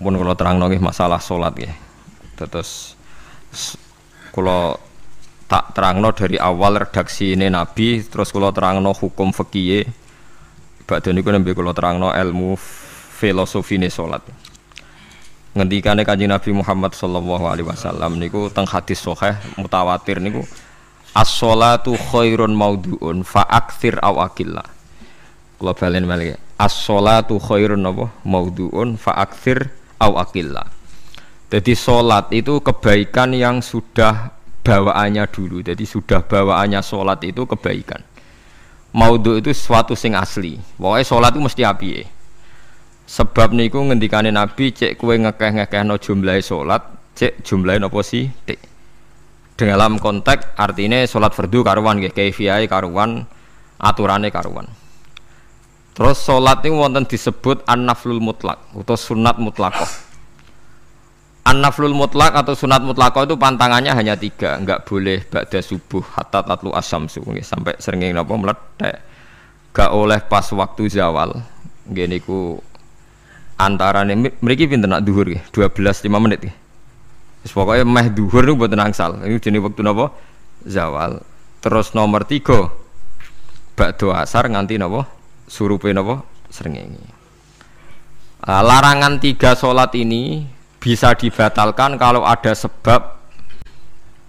pun kula terangno nggih masalah salat nggih. Terus kula tak terangno dari awal redaksi ini Nabi, terus kula terangno hukum fikih. Badhe niku nembe kula terangno ilmu filosofine salat. Ngendikane Kanjeng Nabi Muhammad sallallahu alaihi wasallam niku teng hadis sahih mutawatir niku as-sholatu khairun maudhu'un fa aktsir aw aqilla. Kula balen malih. As-sholatu khairun apa? Maudhu'un fa aktsir aw aqilla. Jadi salat itu kebaikan yang sudah bawaannya dulu. Jadi sudah bawaannya salat itu kebaikan. Maudhu' itu sesuatu sing asli. Pokoke salat itu mesti apike. Sebab niku ngendikane Nabi cek kowe ngekeh-ngekehno jumlahe salat, cek jumlahe napa sih? Dalam konteks artinya salat fardu karuan nggih, kaifiyahe karuan, aturane karuan. Terus salat niku wonten disebut an-naflul mutlak atau sunat mutlaqah. An-naflul mutlak atau sunat mutlaqah itu pantangannya hanya 3, enggak boleh ba'da subuh hatta tatlu asyamsu nggih sampai srengenge napa meletek. Enggak oleh pas waktu zawal. Nggih niku antarane mriki pinten nak zuhur nggih 12:05 menit nggih. Wis pokoke meh zuhur niku mboten angsal. Niku jenenge wektu napa? Zawal. Terus nomor 3 ba'da asar nganti napa? Surupe napa? Srengenge. Larangan 3 salat ini bisa dibatalkan kalau ada sebab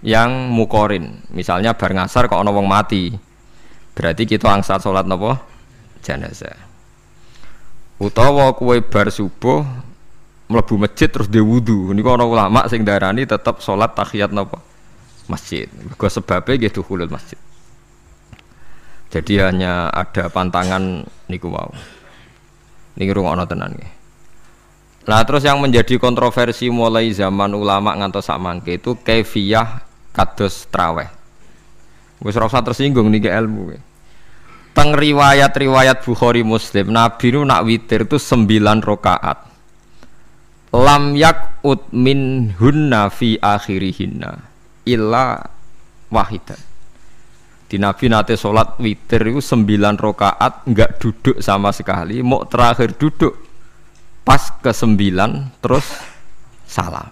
yang mukorin. Misalnya bar ngasar kok ana wong mati. Berarti kita angsal salat napa? Jenazah. Utawa kowe bar subuh mlebu masjid terus dhe wudu. Niku ana ulama sing darani tetep salat tahiyat napa? Masjid. Mergo sebabe nggih dukhulul masjid. Jadi hanya ada pantangan niku wau. Niki rungokno tenan nggih. Nah terus yang menjadi kontroversi mulai zaman ulama ngantos sak mangke itu kaifiyah kados traweh. Wis ora usah tersinggung niki ilmu. Teng riwayat-riwayat Bukhari Muslim Nabi nu nak witir itu 9 rakaat. Lam yakut min hunna fi akhirihinna illa wahidan. Di Nabi nate salat witir itu 9 rakaat enggak duduk sama sekali, mau terakhir duduk pas ke-9 terus salam.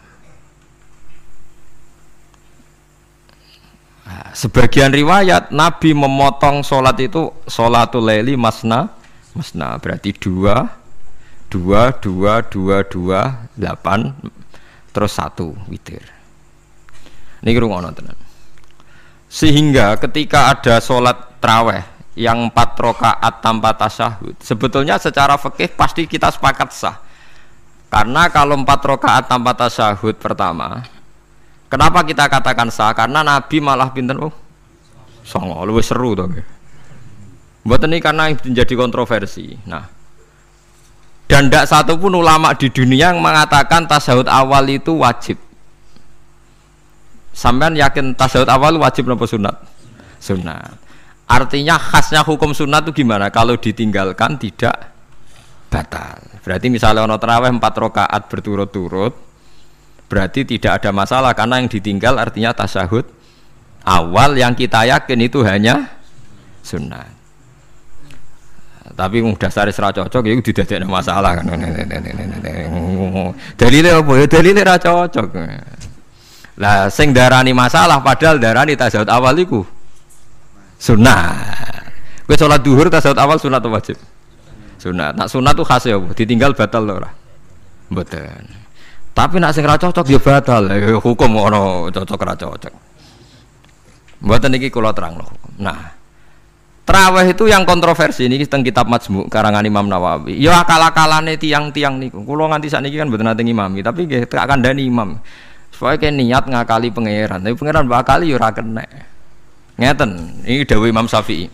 Nah, sebagian riwayat Nabi memotong sholat itu sholatul laili masna berarti 2 8 terus 1 witir. Niki rungono tenan. Sehingga ketika ada sholat traweh yang 4 rakaat tanpa tasyahud, sebetulnya secara fikih pasti kita sepakat sah. Karena kalau 4 rakaat tanpa tasyahud pertama, kenapa kita katakan sah? Karena Nabi malah pinten songo, luwih seru to nggih. Mboten iki karena menjadi kontroversi. Nah, dan tidak satu pun ulama di dunia yang mengatakan tasyahud awal itu wajib. Sampean yakin tasyahud awal wajib napa sunat? Sunat. Artinya khasnya hukum sunat itu gimana? Kalau ditinggalkan tidak batal. Berarti misalnya ono tarawih 4 rakaat berturut-turut, berarti tidak ada masalah karena yang ditinggal artinya tasyahud awal yang kita yakin itu hanya sunat. Tapi dasar ora cocok ya didadekno masalah kan. Dalile apa ya? Dalile ora cocok. Lah sing darani masalah padahal darani tasyahud awal iku sunat. Kowe salat zuhur tasyahud awal sunat atau wajib? Sunat. Nak sunat tuh khas ya, ditinggal batal lho ora? Mboten. Tapi nak sing ra cocok ya batal. Hukum ono cocok ra cocok. Mboten iki kula terangno hukum. Nah, traweh itu yang kontroversi ini teng kitab Majmu' karangan Imam Nawawi. Ya akal-akalane tiang-tiang niku. Kula nganti sakniki kan mboten nate ngimami, tapi nggih tak kandhani imam. Supaya ke niat ngakali pangeran, tapi pangeran bakali ya ora kena. Ngeten, ini dawuh Imam Syafi'i.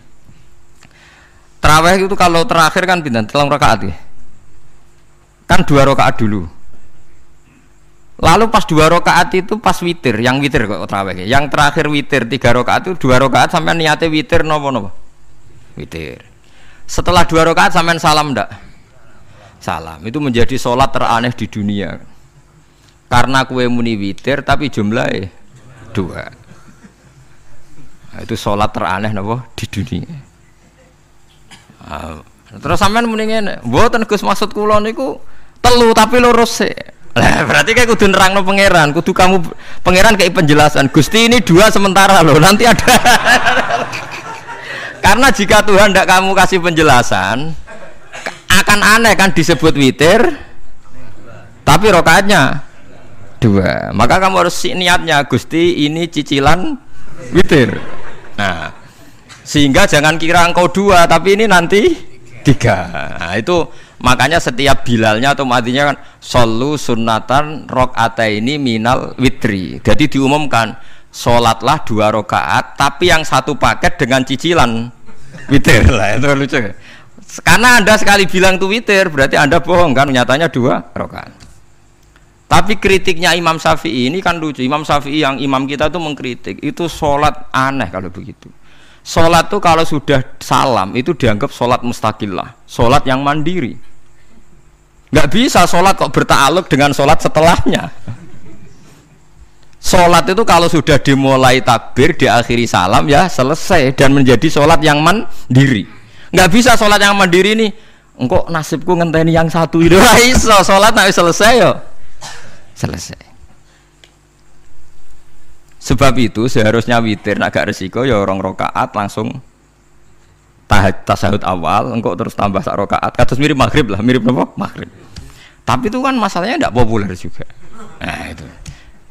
Tarawih itu kalau terakhir kan pinten 3 rakaat ya. Kan 2 rakaat dulu. Lalu pas 2 rakaat itu pas witir, yang witir kok tarawih. Yang terakhir witir 3 rakaat itu 2 rakaat sampai niate witir napa? Witir. Setelah 2 rakaat sampean salam ndak? Salam. Itu menjadi sholat teraneh di dunia. Karena kue muni witir tapi jumlahnya 2. Nah, itu sholat teraneh napa di dunia. Terus sampean muni ngene, mboten Gus maksud kula niku 3 tapi lurus sik. Lah berarti kayak kudu nerangno pangeran, kudu kamu pangeran kayak penjelasan. Gusti ini 2 sementara loh, nanti ada. Karena jika Tuhan tidak kamu kasih penjelasan, akan aneh kan disebut witir, tapi rokaatnya 2. Maka kamu harus niatnya, Gusti ini cicilan witir. Nah, sehingga jangan kira engkau 2, tapi ini nanti 3. Nah, itu makanya setiap bilalnya atau matinya kan solu sunnatan rokataini minal witri. Jadi diumumkan sholatlah 2 rakaat, tapi yang 1 paket dengan cicilan witir. Lah itu lucu. Karena Anda sekali bilang itu witir, berarti Anda bohong kan, nyatanya 2 rakaat. Tapi kritiknya Imam Syafi'i ini kan lucu. Imam Syafi'i yang imam kita itu mengkritik, itu sholat aneh kalau begitu. Sholat tuh kalau sudah salam itu dianggap sholat mustaqillah, sholat yang mandiri. Nggak bisa sholat kok bertakluk dengan sholat setelahnya. Sholat itu kalau sudah dimulai takbir, diakhiri salam ya selesai dan menjadi sholat yang mandiri. Nggak bisa sholat yang mandiri nih, engkau nasibku ngenteni yang 1 itu iso sholat nanti selesai yo. Selesai. Sebab itu seharusnya witir agak resiko ya 2 rakaat langsung tasahud awal, engkau terus tambah 1 rakaat. Kados mirip maghrib lah, mirip apa? Maghrib. Tapi itu kan masalahnya tidak populer juga. Nah itu.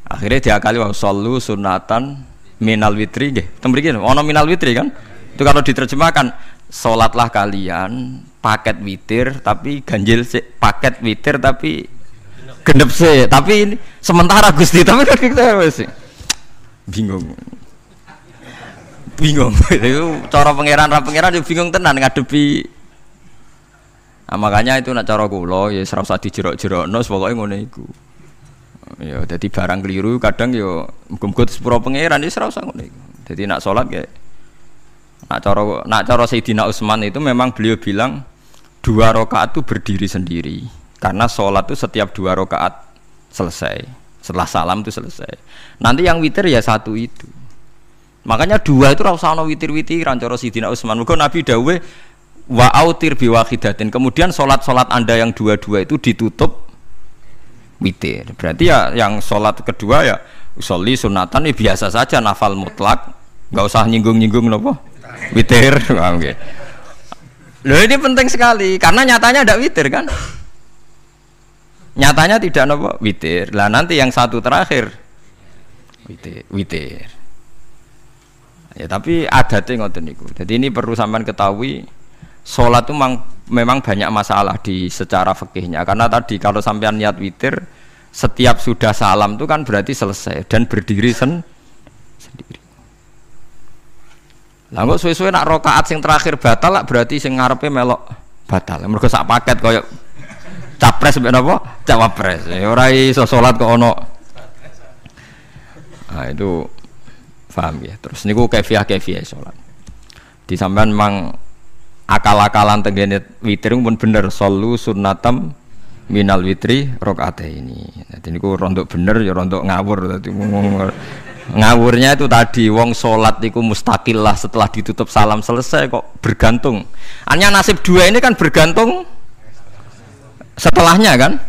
Akhirnya diakali wa shollu sunatan minal witri nggih. Tembriki ono minal witri kan? Itu kalau diterjemahkan salatlah kalian paket witir tapi ganjil sih, paket witir tapi genep sih. Tapi ini sementara Gusti, tapi kan kita wis bingung. Itu cara pangeran yo bingung tenan ngadepi. Nah, makanya itu nak cara kula ya ora usah dijerok-jerokno, pokoke ngono iku. Ya dadi barang keliru kadang yo muga-muga sepuro pangeran ya ora usah ngono iku. Dadi nak salat kayak nak cara Sayyidina Utsman itu memang beliau bilang 2 rakaat itu berdiri sendiri. Karena salat itu setiap 2 rakaat selesai. Setelah salam itu selesai. Nanti yang witir ya 1 itu. Makanya 2 itu ora usah ana witir-witiran cara Sayyidina Utsman. Muga Nabi dawuh wa autir bi wahidatin. Kemudian salat-salat Anda yang 2-2 itu ditutup witir. Berarti ya yang salat kedua ya usolli sunatan ya biasa saja nafal mutlak, enggak usah nyinggung-nyinggung napa? Witir. Nggih. Loh ini penting sekali karena nyatanya ada witir kan? Nyatanya tidak napa? Witir. Lah nanti yang 1 terakhir witir. Ya tapi adatnya ngoten niku. Jadi ini perlu sampean ketahui, salat itu memang banyak masalah di secara fikihnya. Karena tadi kalau sampean niat witir, setiap sudah salam itu kan berarti selesai dan berdiri sendiri. Lah kok suwe-suwe nak rakaat sing terakhir batal lah berarti sing ngarepe melok batal. Mergo sak paket koyo capres mbek napa? Cawapres. Ya ora iso salat kok ono. Nah itu paham ya. Terus niku kaifiah salat. Di sampean memang akal-akalan tenggene witir pun bener solu sunnatam minal witri rakaataini. Dadi niku rondok bener ya rondok ngawur dadi ngawurnya itu tadi wong salat niku mustaqillah setelah ditutup salam selesai kok bergantung. Hanya nasib 2 ini kan bergantung setelahnya kan.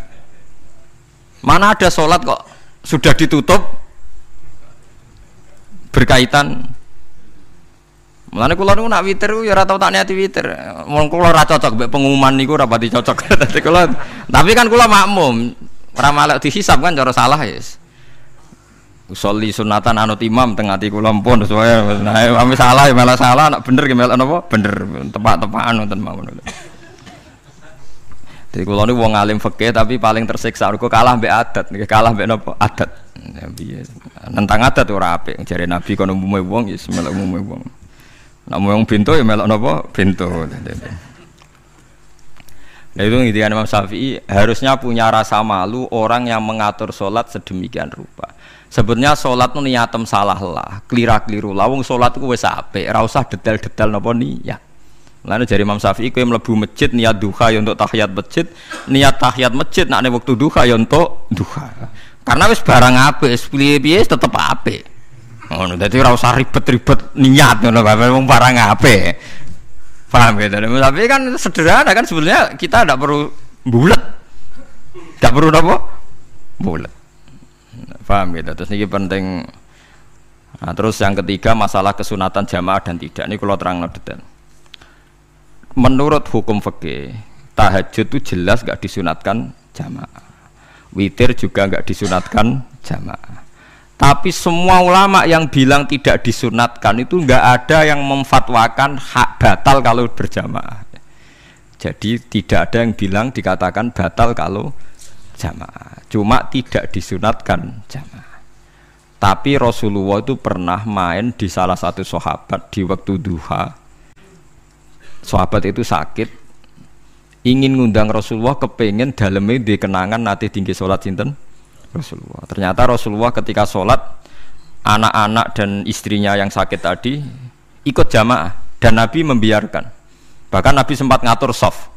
Mana ada salat kok sudah ditutup berkaitan. Mulane kula niku nak witir ya ora tau tak niati witir. Wong kula ora cocok mbek pengumuman niku ora pati cocok. Dadi kula tapi kan kula makmum, ora malek dihisab kan cara salah ya. Usolli sunatan anut imam teng ati kula mpun sesuai. Nah, ame salah ya malah salah, nak bener ki melok napa? Bener, tepak-tepakan wonten mawon. Jadi kula niku wong alim fikih tapi paling tersiksa mergo kalah mbek adat, kalah mbek napa? Adat. Ya piye. Nentang adat ora apik. Jare Nabi kono umume wong ya melok umume wong. Nek wong bento ya melok napa? Bento. Nah itu ngintikan Imam Syafi'i harusnya punya rasa malu orang yang mengatur sholat sedemikian rupa. Sebetulnya sholat itu niatem salah lah, kelira-keliru lah. Wong sholat itu wis apik, ora usah detail-detail napa niat. Lalu dari Imam Syafi'i kowe mlebu masjid niat duha ya untuk tahiyat masjid, niat tahiyat masjid nek waktu duha ya untuk duha. Karena wis barang apik, piye-piye tetep apik. Ngono, dadi ora usah ribet-ribet niat ngono bae wong barang apik. Paham ya? Tapi kan sederhana kan sebetulnya kita tidak perlu bulat. Tidak perlu apa? bulat. Paham gitu. Terus ini penting. Nah, terus yang ketiga masalah kesunatan jamaah dan tidak. Ini kalau terang detail. Menurut hukum fikih, tahajud itu jelas gak disunatkan jamaah. Witir juga gak disunatkan jamaah. Tapi semua ulama yang bilang tidak disunatkan itu gak ada yang memfatwakan hak batal kalau berjamaah. Jadi tidak ada yang bilang dikatakan batal kalau jamaah. Cuma tidak disunatkan jamaah. Tapi Rasulullah itu pernah main di salah satu sahabat di waktu duha. Sahabat itu sakit, ingin ngundang Rasulullah, kepengen dalamnya di kenangan nanti tinggi sholat sinten Rasulullah. Ternyata Rasulullah ketika sholat, anak-anak dan istrinya yang sakit tadi ikut jamaah dan Nabi membiarkan. Bahkan Nabi sempat ngatur soft.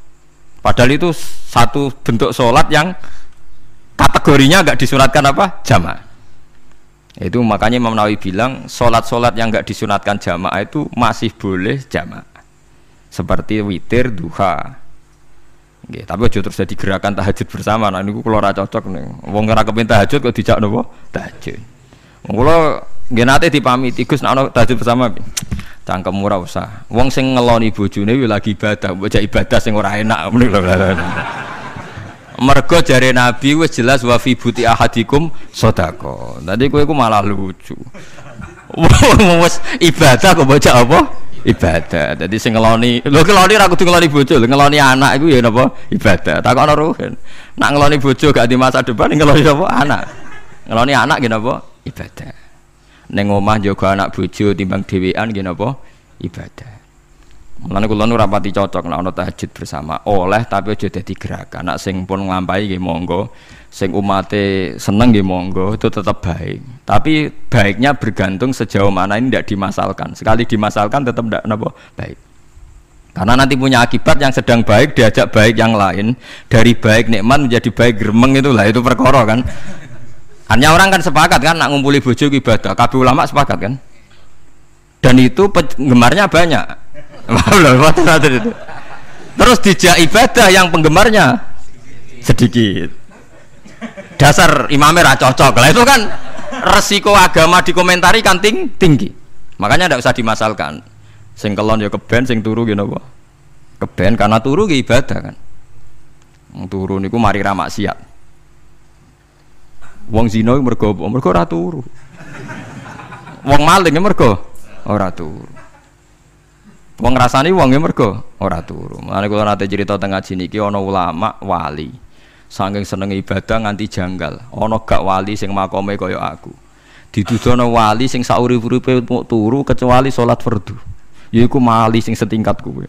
Padahal itu satu bentuk sholat yang kategorinya agak disunatkan apa? Jamaah. Itu makanya Imam Nawawi bilang sholat-sholat yang enggak disunatkan jamaah itu masih boleh jamaah. Seperti witir, duha. Nggih, tapi aja terus jadi gerakan tahajud bersama. Nah niku kula ora cocok nih. Wong ora kepen tahajud kok dijak napa? Tahajud. Wong kula nggih nate dipamiti Gus nek ana tahajud bersama. Cangkem ora usah. Wong sing ngeloni bojone yo lagi ibadah, mbok ibadah sing ora enak ngono lho. Mergo jare Nabi wis jelas wa fi buti ahadikum sedekah. Tadi kowe iku malah lucu. Wis ibadah kok bocah apa? Ibadah. Jadi sing ngeloni, lho ngeloni ra kudu ngeloni bojo, ngeloni anak iku ya napa? Ibadah. Takokno ruhen. Nak ngeloni bojo gak di masa depan ngeloni apa? Anak. Ngeloni anak nggih napa? Ibadah. Ning omah njaga anak bojo timbang dhewean nggih napa? Ibadah. Mulane kula nu rapati cocok nek ana tahajud bersama. Oleh tapi aja dadi gerakan. Nak sing pun nglampahi nggih monggo. Sing umate seneng nggih monggo, itu tetap baik. Tapi baiknya bergantung sejauh mana ini tidak dimasalkan. Sekali dimasalkan tetap tidak napa baik. Karena nanti punya akibat yang sedang baik diajak baik yang lain, dari baik nikmat menjadi baik gremeng itulah itu perkara kan. Hanya orang kan sepakat kan nak ngumpuli bojo ibadah, kabeh ulama sepakat kan. Dan itu penggemarnya banyak. Terus dijak ibadah yang penggemarnya sedikit. Dasar imamnya ra cocok lah itu kan resiko agama dikomentari kan tinggi. Makanya tidak usah dimasalkan. Sing kelon ya keben, sing turu gitu apa? Keben karena turu ke ibadah kan. Turu niku mari ra maksiat. Wong zina mergo apa? Mergo ora turu. Wong maling mergo ora turu. Wong ngrasani wong mergo ora turu. Mulane kula nate cerita teng ngaji niki ana ulama wali. Saking seneng ibadah nganti janggal. Ana gak wali sing makome kaya aku. Dituduhno wali sing saurip-uripe turu kecuali salat fardu. Yaiku wali sing setingkat kuwe.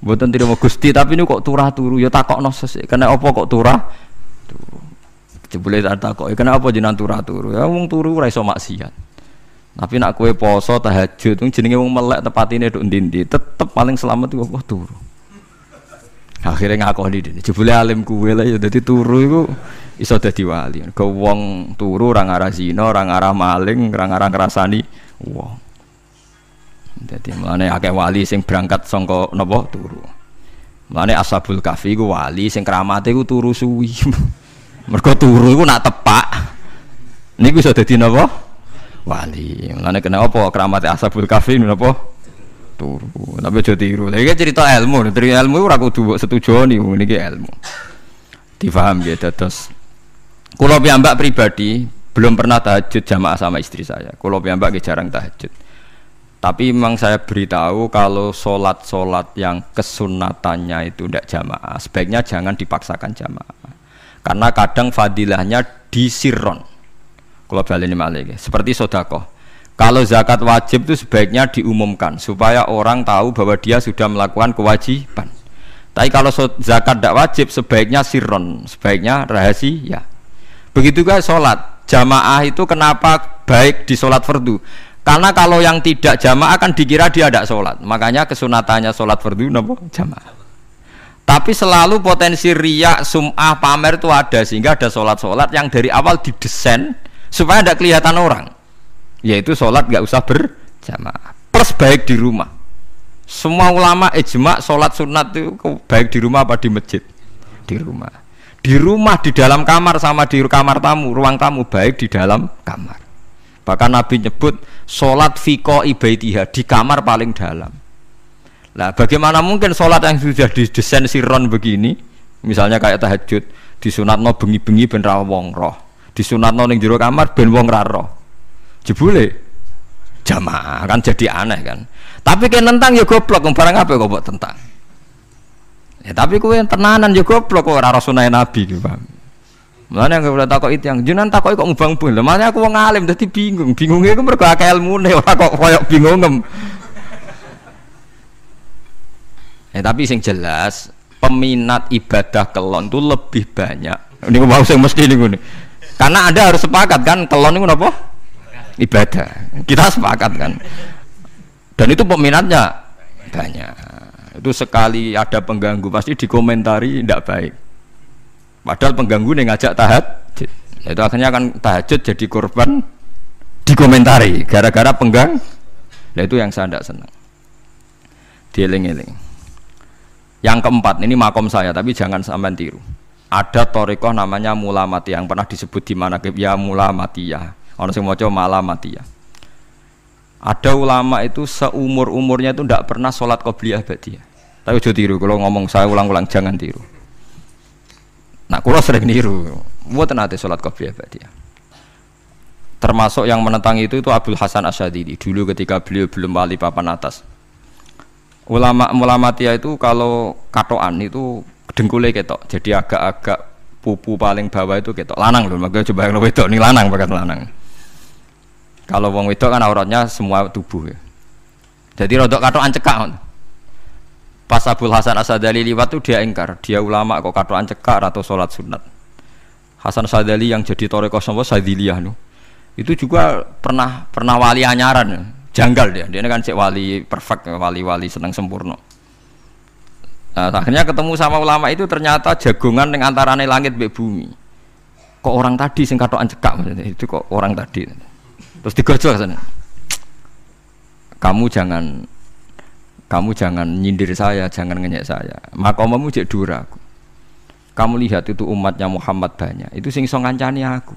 Mboten trimo Gusti tapi niku kok turah turu ya takokno sesuk. Kena apa kok turah? Turu. Jebule tak takoki, kena apa jenengan turah turu? Ya wong turu ora iso maksiat. Tapi nak kowe poso tahajud jenenge wong melek tepatine nduk ndi-ndi, tetep paling selamat iku apa turu. Akhirnya ngakoni dene. Jebule alim kuwe lah ya dadi turu iku iso dadi wali. Ke wong turu ora ngarah zina, ora ngarah maling, ora ngarah ngrasani wong. Dadi mulane akeh wali sing berangkat saka napa turu. Mulane Ashabul Kahfi iku wali sing kramate iku turu suwi. Mergo turu iku nak tepak. Niku iso dadi napa? Wali. Mulane kena apa kramate Ashabul Kahfi napa? Turu, tapi aja tiru. Lha iki cerita ilmu, cerita ilmu ora kudu setujoni niki ilmu. Difaham ya dados. Kula piyambak pribadi belum pernah tahajud jamaah sama istri saya. Kula piyambak jarang tahajud. Tapi memang saya beritahu kalau sholat yang kesunatannya itu tidak jamaah, sebaiknya jangan dipaksakan jamaah. Karena kadang fadilahnya disirron. Kula baleni malih seperti sedekah. Kalau zakat wajib itu sebaiknya diumumkan supaya orang tahu bahwa dia sudah melakukan kewajiban. Tapi kalau zakat tidak wajib sebaiknya sirron, sebaiknya rahasia. Begitu juga sholat jamaah itu kenapa baik di sholat fardu? Karena kalau yang tidak jamaah kan dikira dia tidak sholat. Makanya kesunatannya sholat fardu napa jamaah. Tapi selalu potensi riya, sum'ah, pamer itu ada sehingga ada sholat yang dari awal didesain supaya tidak kelihatan orang. Yaitu sholat gak usah berjamaah plus baik di rumah. Semua ulama ijma sholat sunat itu baik di rumah apa di masjid? Di rumah. Di rumah, di dalam kamar sama di kamar tamu, ruang tamu baik di dalam kamar. Bahkan Nabi nyebut sholat fiko ibaitiha di kamar paling dalam. Nah, bagaimana mungkin sholat yang sudah didesain siron begini, misalnya kayak tahajud, disunatno bengi-bengi ben ra wong roh, disunatno ning jero kamar ben wong ra roh. Jebule jamaah kan jadi aneh kan. Tapi kan tentang ya goblok, barang apa kok mbok tentang. Ya tapi kowe tenanan ya goblok kok ora sunah Nabi gitu, paham. Mulane aku ora takok itu yang jenengan takoki kok mubang-mubang. Lah makane aku wong alim dadi bingung. Bingunge iku mergo akeh ilmune ora kok koyo bingungem. Tapi sing jelas peminat ibadah kelon itu lebih banyak. Ini mau sing mesti niku. Karena Anda harus sepakat kan kelon niku napa? Ibadah. Kita sepakat kan. Dan itu peminatnya banyak. Itu sekali ada pengganggu pasti dikomentari tidak baik. Padahal pengganggu nih ngajak tahajud. Itu akhirnya kan tahajud jadi korban dikomentari gara-gara penggang. Nah itu yang saya tidak senang. Dieling-eling. Yang keempat, ini makom saya, tapi jangan sampai tiru. Ada thariqah namanya mulamatiyah yang pernah disebut di manaqib ya mulamatiyah. Orang sing maca malamatiyah. Ada ulama itu seumur-umurnya itu tidak pernah sholat qobliyah ba'diyah. Tapi ojo tiru, kalau ngomong saya ulang-ulang jangan tiru. Nah, kalau sering niru, mboten nate sholat qobliyah ba'diyah. Termasuk yang menentang itu Abdul Hasan Asyadili dulu ketika beliau belum wali papan atas. Ulama mulamatiyah itu kalau katoan itu dengkulnya ketok, jadi agak-agak pupu paling bawah itu ketok lanang loh, makanya coba yang wedok nih lanang bakat lanang. Kalau wong wedok kan auratnya semua tubuh ya. Jadi rodok katoan cekak. Pas Abdul Hasan Asyadili liwat tuh dia ingkar, dia ulama kok katoan cekak atau sholat sunat. Hasan Asyadili yang jadi thariqah sapa Sadiliyah no. Itu juga pernah wali anyaran ya. Janggal dia kan cek wali perfect, wali seneng sempurna. Nah, akhirnya ketemu sama ulama itu ternyata jagongan yang antarane langit mbek bumi. Kok orang tadi sing katokan cekak maksudnya itu kok orang tadi. Terus digojol sana. Kamu jangan nyindir saya, jangan ngenyek saya. Makomamu cek dura aku. Kamu lihat itu umatnya Muhammad banyak. Itu sing iso ngancani aku.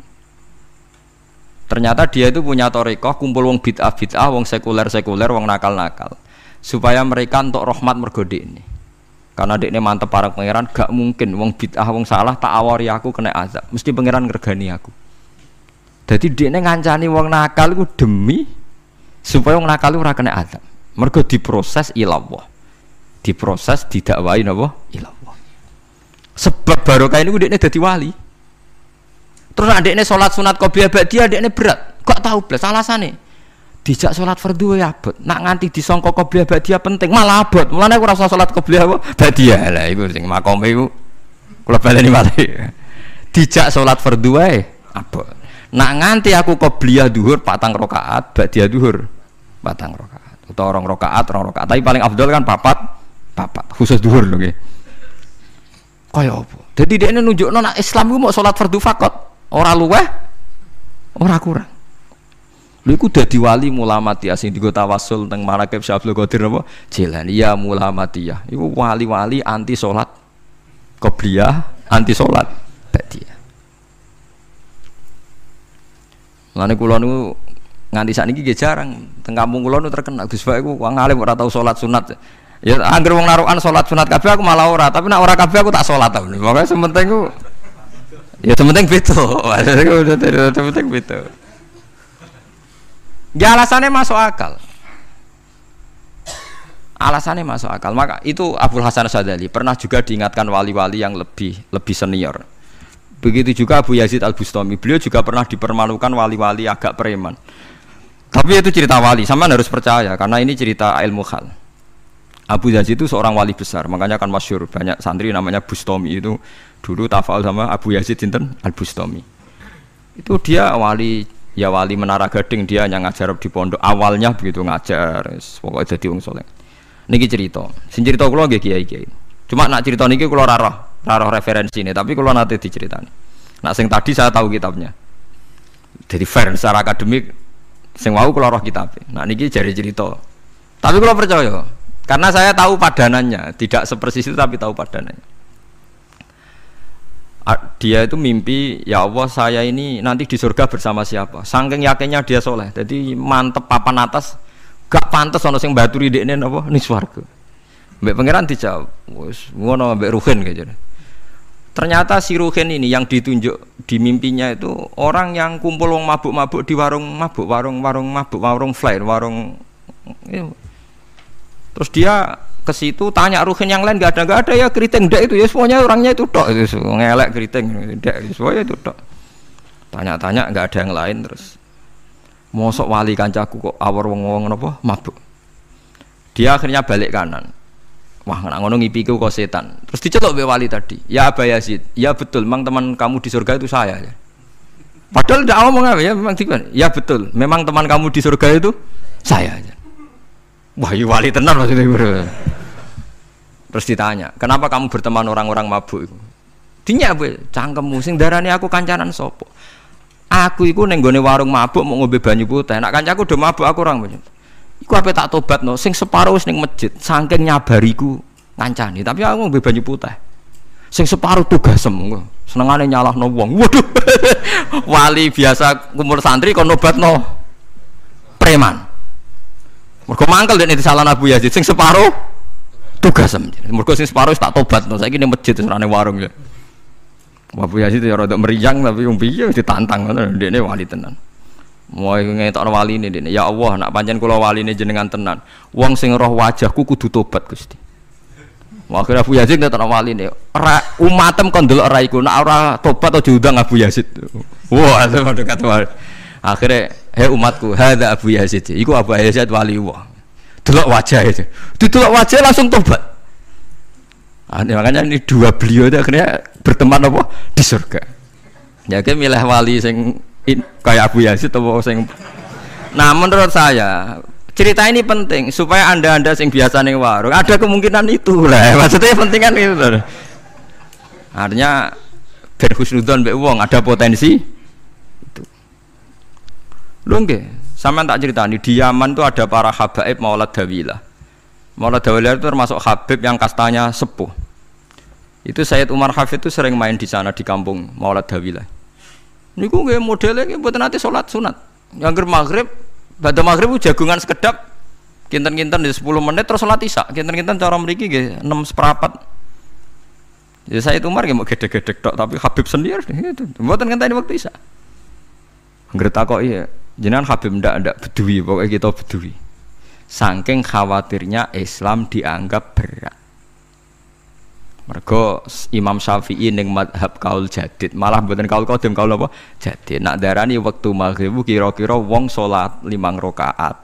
Ternyata dia itu punya thariqah kumpul wong bid'ah, wong sekuler, wong nakal. Supaya mereka untuk rahmat mergo ini. Karena dekne mantep para pangeran, gak mungkin wong bid'ah, wong salah tak awari aku kena azab. Mesti pangeran ngergani aku. Jadi dekne ngancani wong nakal iku demi supaya wong nakal ora kena azab. Mergo diproses ilallah. Diproses didakwai napa? Ilallah. Sebab barokah niku dekne dadi wali. Terus adeknya sholat sunat qobliyah ba'diyah adeknya berat, gak tahu blas alasane. Dijak sholat fardhu ya abot, nak nganti disangka qobliyah ba'diyah penting malah abot. Mulane aku ora usah sholat qobliyah ba'diyah. Lah iku sing makome iku kula baleni malih. Dijak sholat fardhu wae abot. Nak nganti aku qobliyah dhuhur 4 rakaat, ba'diyah dhuhur 4 rakaat. Utawa 2 rakaat, 2 rakaat. Tapi paling afdal kan 4 khusus dhuhur lho nggih. Kaya apa? Jadi dia nunjukno nak Islam iku mau sholat fardhu faqat. Ora luweh, ora kurang. Lha iku dadi wali mulamatiyah sing digo tawasul teng Manaqib Syekh Abdul Qadir napa? Jilani ya mulamatiyah. Iku wali-wali anti salat qobliyah, anti salat ba'diyah. Lane kula niku nganti sakniki nggih jarang teng kampung kula niku terkenal Gus Bak iku wong alim ora tau salat sunat. Ya anggere wong narukan salat sunat kabeh aku malah ora, tapi nek ora kabeh aku tak salat ta. Pokoke sementing ku ya sementing beto, sementing beto. Ya alasannya masuk akal. Alasannya masuk akal. Maka itu Abdul Hasan Asyadili pernah juga diingatkan wali-wali yang lebih senior. Begitu juga Abu Yazid Al-Bustami. Beliau juga pernah dipermalukan wali-wali agak preman. Tapi itu cerita wali, sampean harus percaya karena ini cerita ilmu hal. Abu Yazid itu seorang wali besar, makanya kan masyhur banyak santri namanya Bustami itu. Dulu tafal sama Abu Yazid sinten Al-Bustami. Itu dia wali Menara Gading, dia yang ngajar di pondok. Awalnya begitu ngajar, pokoknya jadi wong saleh. Niki cerita. Sing cerita kula nggih kiai-kiai. Cuma nak cerita niki kula ora roh referensine, tapi kula nate diceritani. Nak sing tadi saya tahu kitabnya. Jadi fair secara akademik sing wau kula roh kitabnya. Nak niki jari cerita. Tapi kula percaya karena saya tahu padanannya, tidak sepersis itu tapi tahu padanannya. Dia itu mimpi, ya Allah saya ini nanti di surga bersama siapa. Saking yakinnya dia soleh, jadi mantep papan atas, gak pantas ono sing baturi dekne napa ning swarga. Mbek pangeran dijawab, wis ngono mbek Ruhin gitu. Ternyata si Ruhin ini yang ditunjuk di mimpinya itu orang yang kumpul wong mabuk-mabuk di warung mabuk, warung flare, warung. Terus dia ke situ tanya Ruhin yang lain nggak ada ya keriting ndak itu ya semuanya orangnya itu tok itu ngelek keriting ndak semuanya itu tok. Tanya-tanya nggak ada yang lain terus. Mosok wali kancaku kok awor wong-wong napa mabuk. Dia akhirnya balik kanan. Wah, nak ngono ngipiku kok setan. Terus dicetok mbek wali tadi. Ya Aba Yazid, ya betul, memang teman kamu di surga itu saya ya. Padahal ndak ngomong apa ya, memang tiba. Ya betul, memang teman kamu di surga itu saya aja. Wah, iya wali tenar maksudnya bro. Terus ditanya, kenapa kamu berteman orang-orang mabuk itu? Dinya apa? Cangkemmu sing darane aku kancanan sopo. Aku iku ning gone warung mabuk mau ngombe banyu putih. Nak kancaku do mabuk aku orang banyu. Iku ape tak tobatno, sing separuh wis ning masjid, saking nyabariku ngancani, tapi aku ngombe banyu putih. Sing separuh tugasem, senengane nyalahno wong. Waduh. Wali biasa kumpul santri kon nobatno preman. Mergo mangkel dene disalahno Abu Yazid sing separuh tugasem. Mergo sing separuh tak tobatno, saiki ning masjid serane warung ya. Abu Yazid ya rada meriang tapi wong piye ditantang ngono, ndekne wali tenan. Mau ngetokno waline dene. Ya Allah, nak pancen kula waline jenengan tenan. Wong sing roh wajahku kudu tobat Gusti. Akhirnya Abu Yazid ngetokno waline. Ora umatem kon ndelok ora iku, nak ora tobat aja diundang Abu Yazid. Wah, itu dekat wali. Akhirnya, hei umatku, hadza Abu Yazid. Iku Abu Yazid wali Allah. Delok wajah itu. Didelok wajah langsung tobat. Makanya ini dua beliau itu akhirnya berteman apa di surga. Ya kan milih wali sing kayak Abu Yazid atau sing. Nah menurut saya cerita ini penting supaya anda sing biasa ning warung ada kemungkinan itu lah. Maksudnya penting kan itu. Artinya berhusnudzon mbek wong ada potensi itu. Lho nggih, sampean tak ceritani di Yaman itu ada para habaib Maulad Dawilah. Maulad Dawilah itu termasuk habib yang kastanya sepuh. Itu Sayyid Umar Hafid itu sering main di sana di kampung Maulad Dawilah. Niku nggih modele nggih mboten nate salat sunat. Yang maghrib, badhe maghrib jagungan sekedap kinten-kinten di 10 menit terus salat isya. Kinten-kinten cara mriki nggih 6/4. Ya Sayyid Umar nggih mau gedhe-gedhe tok tapi Habib sendiri gitu. Mboten ngenteni waktu isya. Angger takoki jenengan Habib ndak bedui pokoke kita bedui. Saking khawatirnya Islam dianggap berat. Mergo Imam Syafi'i ning mazhab kaul jadid, malah mboten kaul qadim kaul apa? Jadid. Nak darani wektu maghrib kira-kira wong salat 5 rakaat.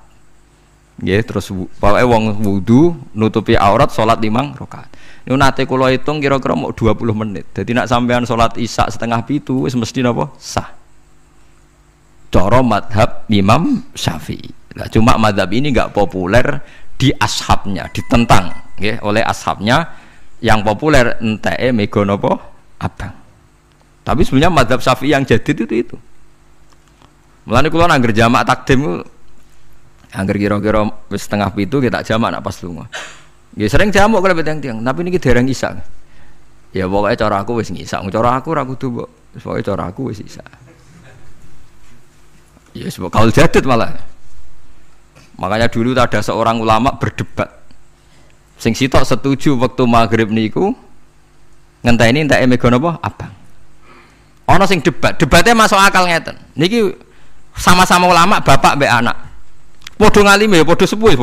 Nggih, terus pokoke wong wudu nutupi aurat salat 5 rakaat. Niku nate kula hitung kira-kira mau 20 menit. Dadi nak sampean salat isya 6:30 wis mesti napa? Sah. Cara mazhab Imam Syafi'i. Nah, cuma mazhab ini enggak populer di ashabnya, ditentang nggih oleh ashabnya. Yang populer enteke mega napa abang. Tapi sebenarnya mazhab Syafi'i yang jadid itu. Mulane kula nangger jamak takdim angger kira-kira wis 6:30 kita jamak nak pas lunga. Nggih sering jamak kalau tiang-tiang, tapi niki dereng isya. Ya pokoke cara aku wis ngisa, cara aku ora kudu mbok. Pokoke cara aku wis isya. Ya sebab kaul jadid malah. Makanya dulu ada seorang ulama berdebat. Sing sitok setuju waktu maghrib niku ngenteni entek mega napa abang. Ana sing debatnya masuk akal ngeten. Niki sama-sama ulama bapak mbek anak. Padha ngalime, padha sepuh.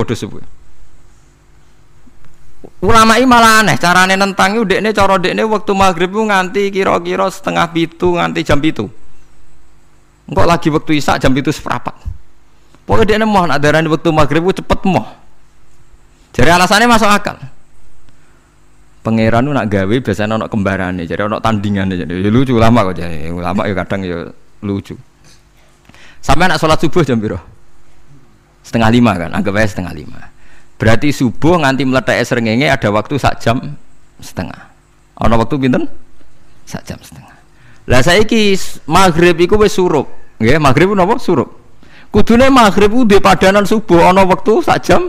Ulama iki malah aneh, carane nentang iku dekne cara dekne waktu maghrib ku nganti kira-kira 6:30 nganti jam 7. Engko lagi waktu isya jam 7:15. Pokoke dekne moh nak darani waktu maghrib ku cepet moh. Jadi alasannya masuk akal. Pangeran nak gawe biasanya ono kembarane, jadi ono tandingannya, jadi ya lucu ulama kok jadi ulama ya kadang ya lucu. Sampai nak sholat subuh jam piro? 4:30 kan, anggap aja 4:30. Berarti subuh nganti meletak srengenge ada waktu 1,5 jam. Ono waktu pinten? 1,5 jam. Lah saiki maghrib iku wis surup, nggih maghrib napa surup. Kudune maghrib ku di padanan subuh ono waktu 1,5 jam.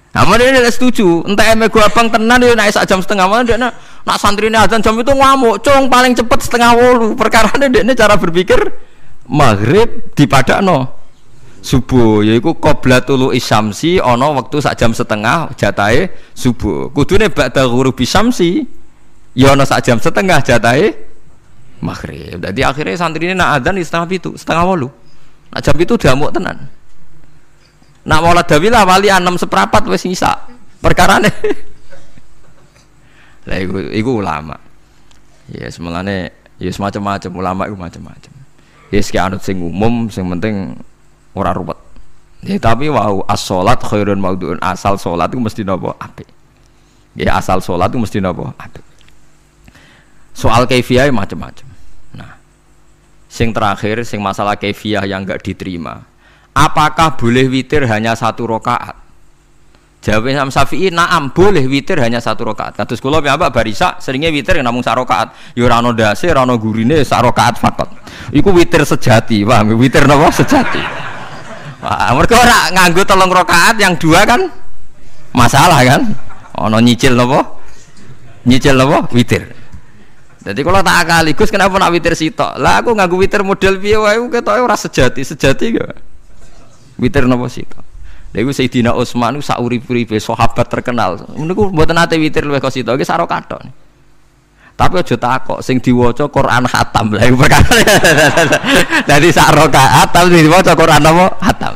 Amun dia tidak setuju, entah eme gua abang tenan dia naik sak jam setengah malam dia nak santri ini azan jam itu ngamuk, cung paling cepet setengah 8. Perkara dia cara berpikir maghrib dipadakno subuh, yaiku qoblatul isyamsi ono waktu sak jam setengah jatahe subuh. Kudune ba'da ghurubi syamsi ya ono sak jam setengah jatahe maghrib. Jadi akhirnya santri ini nak azan di setengah 8. Nak jam itu diamuk tenan. Nak maulad dawilah wali 6:15 wis nyisa. Perkarane. Lah iku ulama. Ya semelane ya semacam-macam ulama iku macam-macam. Ya sik anut sing umum, sing penting ora ruwet. Ya tapi wau as-shalat khairun maudhu'un, asal salat iku mesti napa apik. Ya asal salat iku mesti napa apik. Soal kaifiyah macam-macam. Nah, sing terakhir sing masalah kaifiyah yang enggak diterima. Apakah boleh witir hanya 1 rakaat? Jawab Imam Syafi'i, na'am, boleh witir hanya 1 rakaat. Kados kula piyambak barisa seringnya witir namung 1 rakaat. Ya ora ono ndase, ora ono gurine, 1 rakaat fakot. Iku witir sejati, paham? Witir napa sejati. Wah, mergo ora nganggo 3 rakaat yang 2 kan masalah kan? Ono nyicil napa? Nyicil napa? Witir. Jadi kalau tak akali, Gus kenapa nak witir sitok? Lah aku nganggo witir model piye wae ketoke ora sejati gak. Witir napa sitok. Lha iku Sayyidina Utsman iku saurip-uripe sahabat terkenal. Niku mboten nate witir luwih kok sitok, iki sak rakaat. Tapi aja takok sing diwaca Quran khatam. Lah iku perkara. Dadi sak rakaat tapi diwaca Quran apa? Khatam.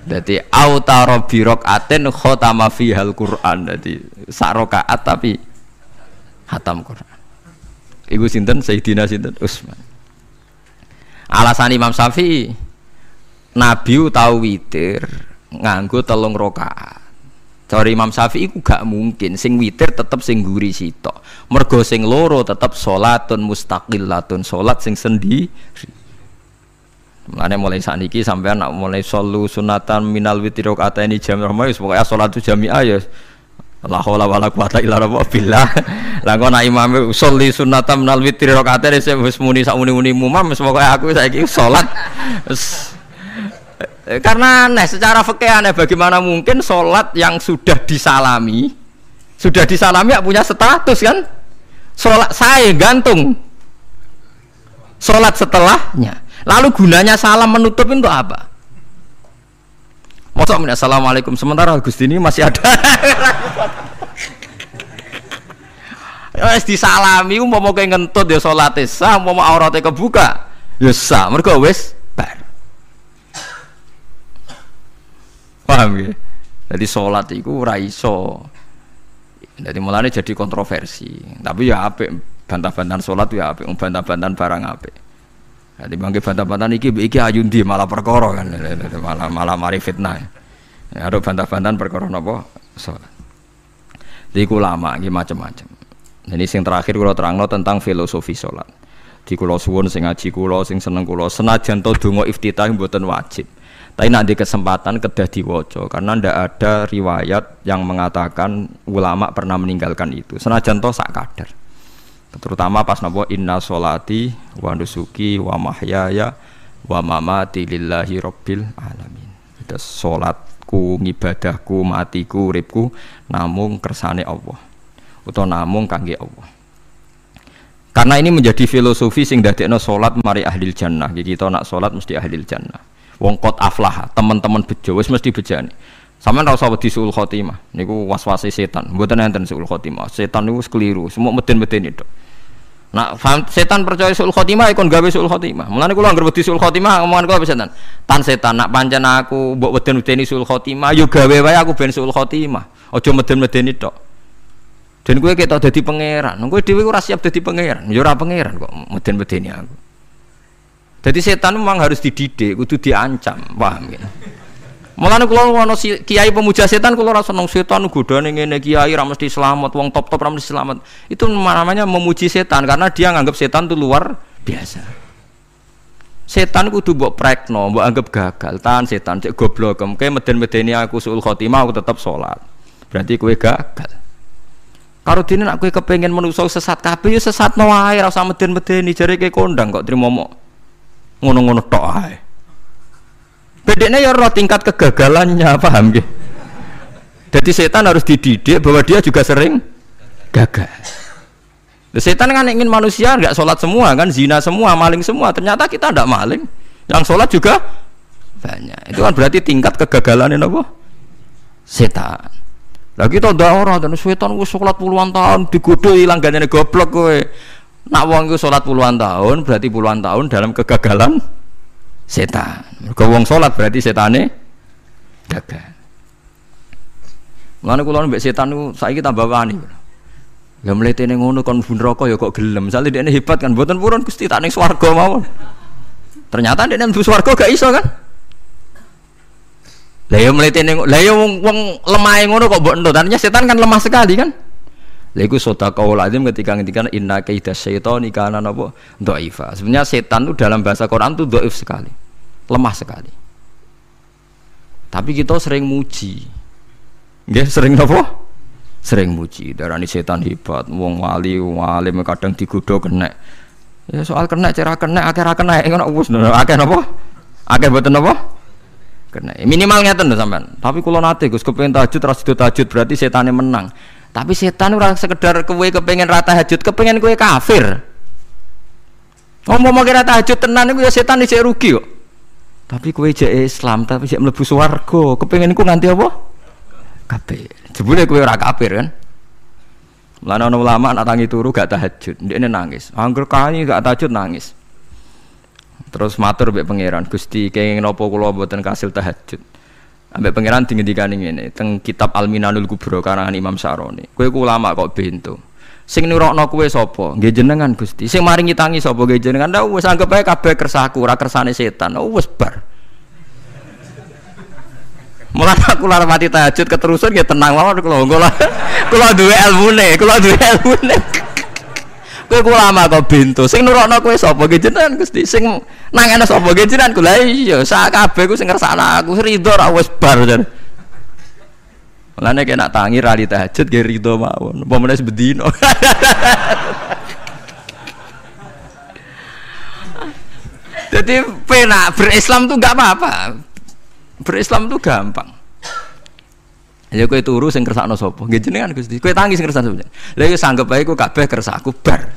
Dadi autara bi rakaatin khatama fihal Quran. Dadi sak rakaat tapi khatam Quran. Iku sinten Sayyidina sinten Utsman. Alasan Imam Syafi'i Nabi tahu witir nganggo 3 rakaat. Cara Imam Syafi'i ku gak mungkin sing witir tetep sing guri sitok. Mergo sing loro tetep salatun mustaqillatun, salat sing sendiri. Mulane mulai sakniki sampean nak mulai solu sunatan minal witri rakaataini jami'ah wis pokoke salat jami'ah ya la haula wala quwata illa billah. Lah kok nak imame sholli sunatan minal witri rakaataini wis muni sak muni-muni mumam wis pokoke aku saiki salat karena aneh secara fikih aneh, bagaimana mungkin sholat yang sudah disalami ya punya status kan? Sholat saya gantung sholat setelahnya, lalu gunanya salam menutup itu apa? Masa assalamualaikum sementara Gusti ini masih ada wis disalami umpama kowe ngentut ya salate sah, umpama aurate kebuka ya sah, mergo wis bar. Paham ya? Jadi sholat itu ora iso. Jadi mulane jadi kontroversi. Tapi ya apik bantah-bantahan sholat ya apik, bantah-bantahan barang apik. Jadi bangke bantah-bantahan iki ayundi malah perkara kan. Malah mari fitnah. Ya ada bantah-bantahan perkara napa? Sholat. Jadi ulama iki macam-macam. Jadi sing terakhir kula terangno tentang filosofi sholat. Di kula suwun sing ngaji kula sing seneng kula senajan to donga iftitah mboten wajib. Tapi nanti kesempatan kedah diwaca karena ndak ada riwayat yang mengatakan ulama pernah meninggalkan itu. Senajan toh sak kadar. Terutama pas napa inna sholati wa nusuki wa mahyaya wa mamati lillahi rabbil alamin. Itu salatku, ngibadahku, matiku, uripku namung kersane Allah. Utawa namung kangge Allah. Karena ini menjadi filosofi sing dadekno salat mari ahlil jannah. Jadi kita nak salat mesti ahlil jannah. Wong qad aflah, teman-teman bejo wis mesti bejane. Sampeyan ora usah wedi suul khotimah. Niku waswase setan. Mboten enten suul khotimah. Setan niku keliru, semua meden-medeni tok. Nah, setan percaya suul khotimah ikon gawe suul khotimah. Mulane kula anggere wedi suul khotimah omongan kula setan. Tan setan nak pancen aku mbok weden-wedeni suul khotimah, yo gawe wae aku ben suul khotimah. Aja meden-medeni tok. Dan kowe ketok dadi pangeran. Kowe dhewe ora siap dadi pangeran. Ya ora pangeran kok meden-medeni aku. Jadi setan memang harus dididik, kudu diancam, paham ya? Mulane kula ana kiai pemuja setan kula ora seneng setan godane ngene kiai ra mesti selamat, wong top-top ra mesti selamat. Itu namanya memuji setan karena dia nganggap setan itu luar biasa. Setan kudu mbok prekno, mbok anggap gagal, tahan setan cek goblok, kowe meden-medeni aku suul khotimah aku tetap salat. Berarti kowe gagal. Karo dene nek kowe kepengin manusa sesat kabeh ya sesatno wae, ora usah meden-medeni jare kowe kondang kok trimo ngono-ngono tok ae. Bedene ya ora tingkat kegagalannya, paham nggih? Jadi setan harus dididik bahwa dia juga sering gagal. Setan kan ingin manusia nggak sholat semua kan, zina semua, maling semua. Ternyata kita tidak maling, yang sholat juga banyak. Itu kan berarti tingkat kegagalan ini apa? Setan. Lagi kita udah orang dan setan gue sholat puluhan tahun digodoh hilang gantinya goblok gue. Nak wong gue sholat puluhan tahun berarti puluhan tahun dalam kegagalan setan. Ke wong sholat berarti setannya gagal. Mulane kula mbek setan niku saiki tambah wani. Ya mletene ngono kon bun neraka ya kok gelem. Misale dekne hebat kan mboten purun Gusti tak ning swarga mawon. Ternyata dekne mlebu swarga gak iso kan. Lah ya mletene lah ya wong lemahe ngono kok mbok entuk. Artinya setan kan lemah sekali kan. Lha iku sedaqaul azim ketika ngendikan inna kaidas syaitani kana napa dhaifa. Sebenarnya setan itu dalam bahasa Quran itu dhaif sekali. Lemah sekali. Tapi kita sering muji. Nggih sering napa? Sering muji. Darani setan hebat, wong wali, wong alim kadang digodho kena. Ya soal kena cara kena akeh ra kena ngono wis akeh napa? Akeh mboten napa? Kena. Minimal ngeten lho sampean. Tapi kula nate Gus kepengin tahajud ra sido tahajud berarti setane menang. Tapi setan ora sekedar kowe kepengin ra tahajud, kepengin kowe kafir. Ngomong kira tahajud tenan iku ya setan isih rugi kok. Tapi kowe jek Islam tapi jek mlebu swarga, kepengin iku nganti apa? Kafir. Jebule kowe ora kafir kan? Lan ana ulama nak tangi turu gak tahajud, ndekne nangis. Angger kae gak tahajud nangis. Terus matur mbek pangeran, Gusti kenging napa kula mboten kasil tahajud. Ambek pangeran dingendikane ngene, teng kitab Al-Minanul Kubra karangan Imam Syaroni. Kowe ku ulama kok bento. Sing nurokno kowe sapa? Nggih jenengan Gusti. Sing maringi tangi sapa? Nggih jenengan. Ndak wis anggap ae kabeh kersaku, ora kersane setan. Wis bar. Mulai aku lara mati tahajud keterusan ya tenang mawon kula duwe ilmune, kowe ulama kok bento. Sing nurokno kowe sapa nggih jenengan Gusti. Sing nangane sapa nggih jenengan kula iya sak kabeh ku sing ngersakno aku rido ra wis bar jan. Mulane kena tangi rali tahajud nggih rido mawon. Apa meneh bedino. Jadi penak berislam tuh enggak apa-apa. Berislam itu gampang. Ya kowe turu sing kersakno sapa? Nggih jenengan Gusti. Kowe tangi sing kersakno sapa? Lha iku sanggep bae ku kabeh kersaku bar.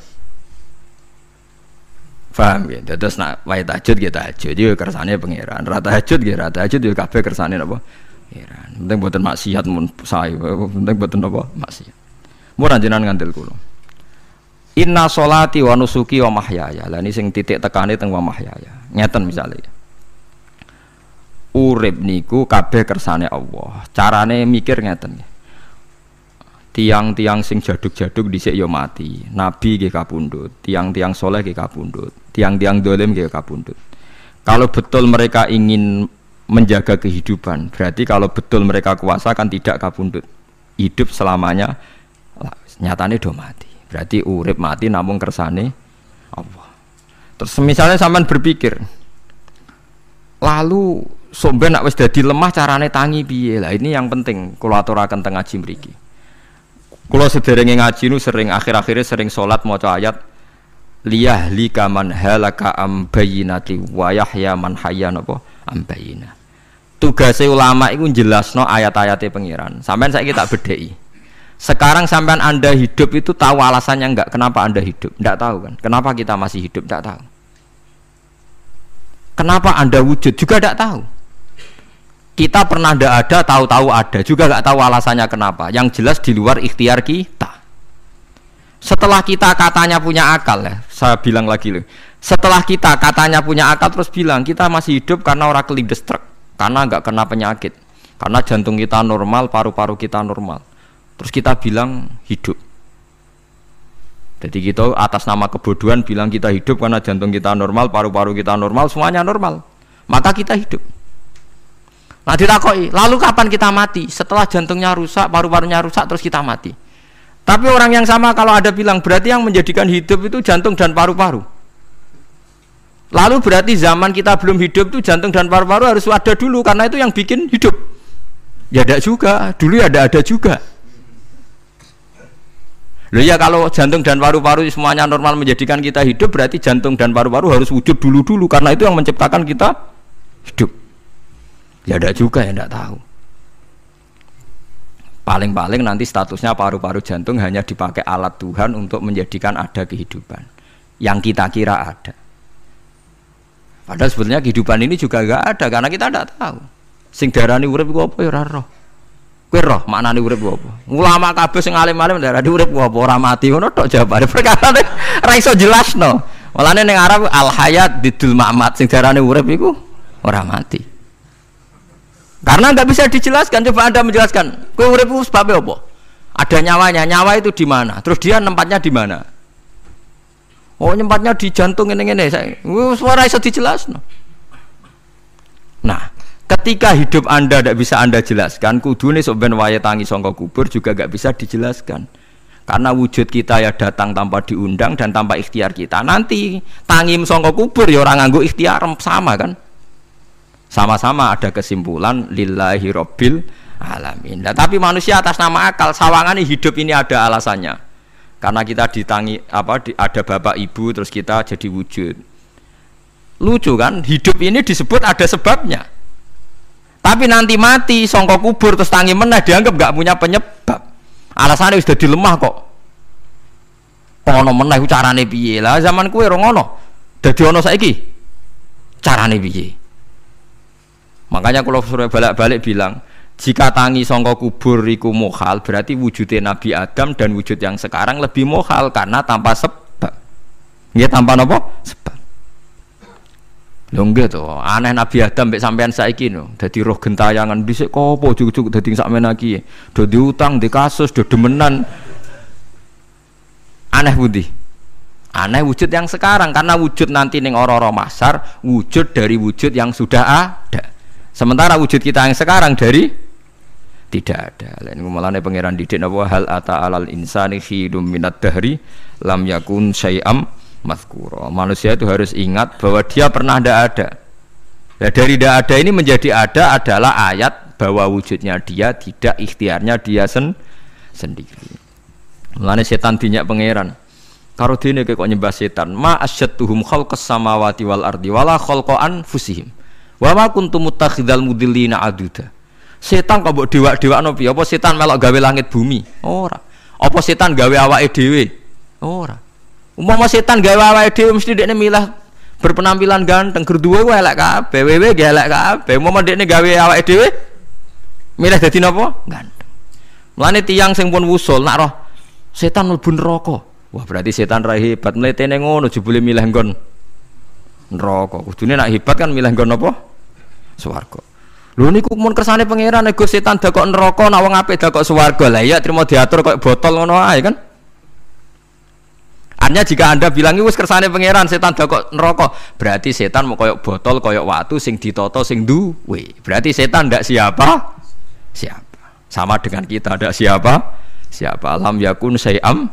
Paham ya? Terus nak wae tahajud nggih tahajud yo kersane pangeran. Ra tahajud nggih ra tahajud yo kabeh kersane napa? Pangeran. Penting mboten maksiat mun sae. Penting mboten napa? Maksiat. Mun jenengan ngandel kula. Inna sholati wa nusuki wa mahyaya. Lah ini sing titik tekane teng wa mahyaya. Ngeten misale. Urip niku kabeh kersane Allah. Carane mikir ngeten. Tiang-tiang sing jaduk-jaduk dhisik ya mati. Nabi nggih kapundhut, tiang-tiang soleh nggih kapundhut, tiang-tiang dolim nggih kapundhut. Kalau betul mereka ingin menjaga kehidupan, berarti kalau betul mereka kuasa kan tidak kapundhut. Hidup selamanya nyatane do mati. Berarti urip mati namung kersane Allah. Terus misalnya sampean berpikir, lalu somben nak wis dadi lemah carane tangi piye? Lah ini yang penting kula aturaken teng ngaji mriki. Kula sederenge ngaji nu sering akhir-akhire sering salat maca ayat liyahlika man halaka am bayyinati wa yahya man hayya napa am bayyinah. Tugase ulama iku jelasno ayat-ayate pangeran. Sampeyan saiki tak bedheki. Sekarang sampean Anda hidup itu tahu alasannya enggak? Kenapa Anda hidup? Enggak tahu kan? Kenapa kita masih hidup? Enggak tahu. Kenapa Anda wujud? Juga enggak tahu. Kita pernah ndak ada, tahu-tahu ada, juga nggak tahu alasannya kenapa. Yang jelas di luar ikhtiar kita. Setelah kita katanya punya akal ya, saya bilang lagi loh. Setelah kita katanya punya akal terus bilang kita masih hidup karena orang kelindes truk, karena nggak kena penyakit, karena jantung kita normal, paru-paru kita normal. Terus kita bilang hidup. Jadi kita atas nama kebodohan bilang kita hidup karena jantung kita normal, paru-paru kita normal, semuanya normal. Maka kita hidup. Nah ditakoki, lalu kapan kita mati? Setelah jantungnya rusak, paru-parunya rusak, terus kita mati. Tapi orang yang sama kalau ada bilang, berarti yang menjadikan hidup itu jantung dan paru-paru. Lalu berarti zaman kita belum hidup itu jantung dan paru-paru harus ada dulu, karena itu yang bikin hidup. Ya ada juga, dulu ya ada juga. Loh ya kalau jantung dan paru-paru semuanya normal menjadikan kita hidup, berarti jantung dan paru-paru harus wujud dulu-dulu, karena itu yang menciptakan kita hidup. Ya ada juga yang tidak tahu. Paling-paling nanti statusnya paru-paru jantung hanya dipakai alat Tuhan untuk menjadikan ada kehidupan yang kita kira ada. Padahal sebetulnya kehidupan ini juga enggak ada karena kita tidak tahu. Sing darani urip ku apa ya ora roh. Kowe roh maknane urip ku apa? Ulama kabeh sing alim-alim darani urip ku apa? Ora mati ngono tok jawabane. Perkarane ora iso jelasno. Mulane ning Arab al hayat didul mamat sing darane urip iku ora mati. Karena enggak bisa dijelaskan. Coba Anda menjelaskan. Kowe urip ku sebabnya apa? Ada nyawanya. Nyawa itu di mana? Terus dia tempatnya di mana? Oh, nyempatnya di jantung ngene-ngene. Suara iso dijelasno. Nah, ketika hidup Anda tidak bisa Anda jelaskan, kudune sok ben wayahe tangi saka kubur juga enggak bisa dijelaskan. Karena wujud kita ya datang tanpa diundang dan tanpa ikhtiar kita. Nanti tangi saka kubur ya ora nganggo ikhtiar sama kan? Sama-sama ada kesimpulan lillahi rabbil alamin. Nah, tapi manusia atas nama akal sawangane hidup ini ada alasannya. Karena kita ditangi ada bapak ibu terus kita jadi wujud. Lucu kan? Hidup ini disebut ada sebabnya. Tapi nanti mati songkok kubur terus tangi meneh dianggap gak punya penyebab. Alasannya sudah dilemah kok. Ono meneh carane piye? Lah zaman kuwe ora ngono. Dadi ono saiki. Carane piye? Makanya kalau suruh balik-balik bilang, jika tangi songko kubur iku mukhal, berarti wujudnya Nabi Adam dan wujud yang sekarang lebih mukhal karena tanpa sebab. Nggih tanpa napa? Sebab. Lho nggih to, aneh Nabi Adam mek sampean saiki no, dadi roh gentayangan dhisik kopo cucuk dadi sakmene iki. Do diutang, di kasus, do demenan. Aneh budi. Aneh wujud yang sekarang karena wujud nanti ning ora-ora mahsyar wujud dari wujud yang sudah ada. Sementara wujud kita yang sekarang dari tidak ada. Lain mulane pangeran didik napa hal ata alal insani khidum minad dahri lam yakun syai'am mazkura. Manusia itu harus ingat bahwa dia pernah tidak ada. Nah, dari tidak ada ini menjadi ada adalah ayat bahwa wujudnya dia tidak ikhtiarnya dia sendiri. Mulane setan dinyak pangeran. Karo dene kok nyembah setan. Ma asyadtuhum khalqas samawati wal ardi wala khalqa anfusihim. Wa ma kuntum muttakhidal mudillina aduda. Setan kok mbok dewak-dewakno piye? Apa setan melok gawe langit bumi? Ora. Apa setan gawe awake dhewe? Ora. Umpama setan gawe awake dhewe mesti dekne milah berpenampilan ganteng, gerduwe ku elek kabeh, wewe ge elek kabeh. Umpama dekne gawe awake dhewe milah dadi napa? Ganteng. Mulane tiyang sing pun wusul nak roh setan mlebu neraka. Wah, berarti setan ra hebat mletene ngono jebule milah nggon neraka. Kudune nak hebat kan milah nggon apa? Swarga. Lho niku mun kersane pangeran nego setan dakok neraka nak wong apik dakok swarga. Lah iya trimo diatur kok botol ngono ae kan. Artinya jika Anda bilang wis kersane pangeran setan dakok neraka, berarti setan mau koyok botol koyok watu sing ditata sing duwe. Berarti setan ndak siapa? Siapa. Sama dengan kita ndak siapa? Siapa lam yakun syai'am.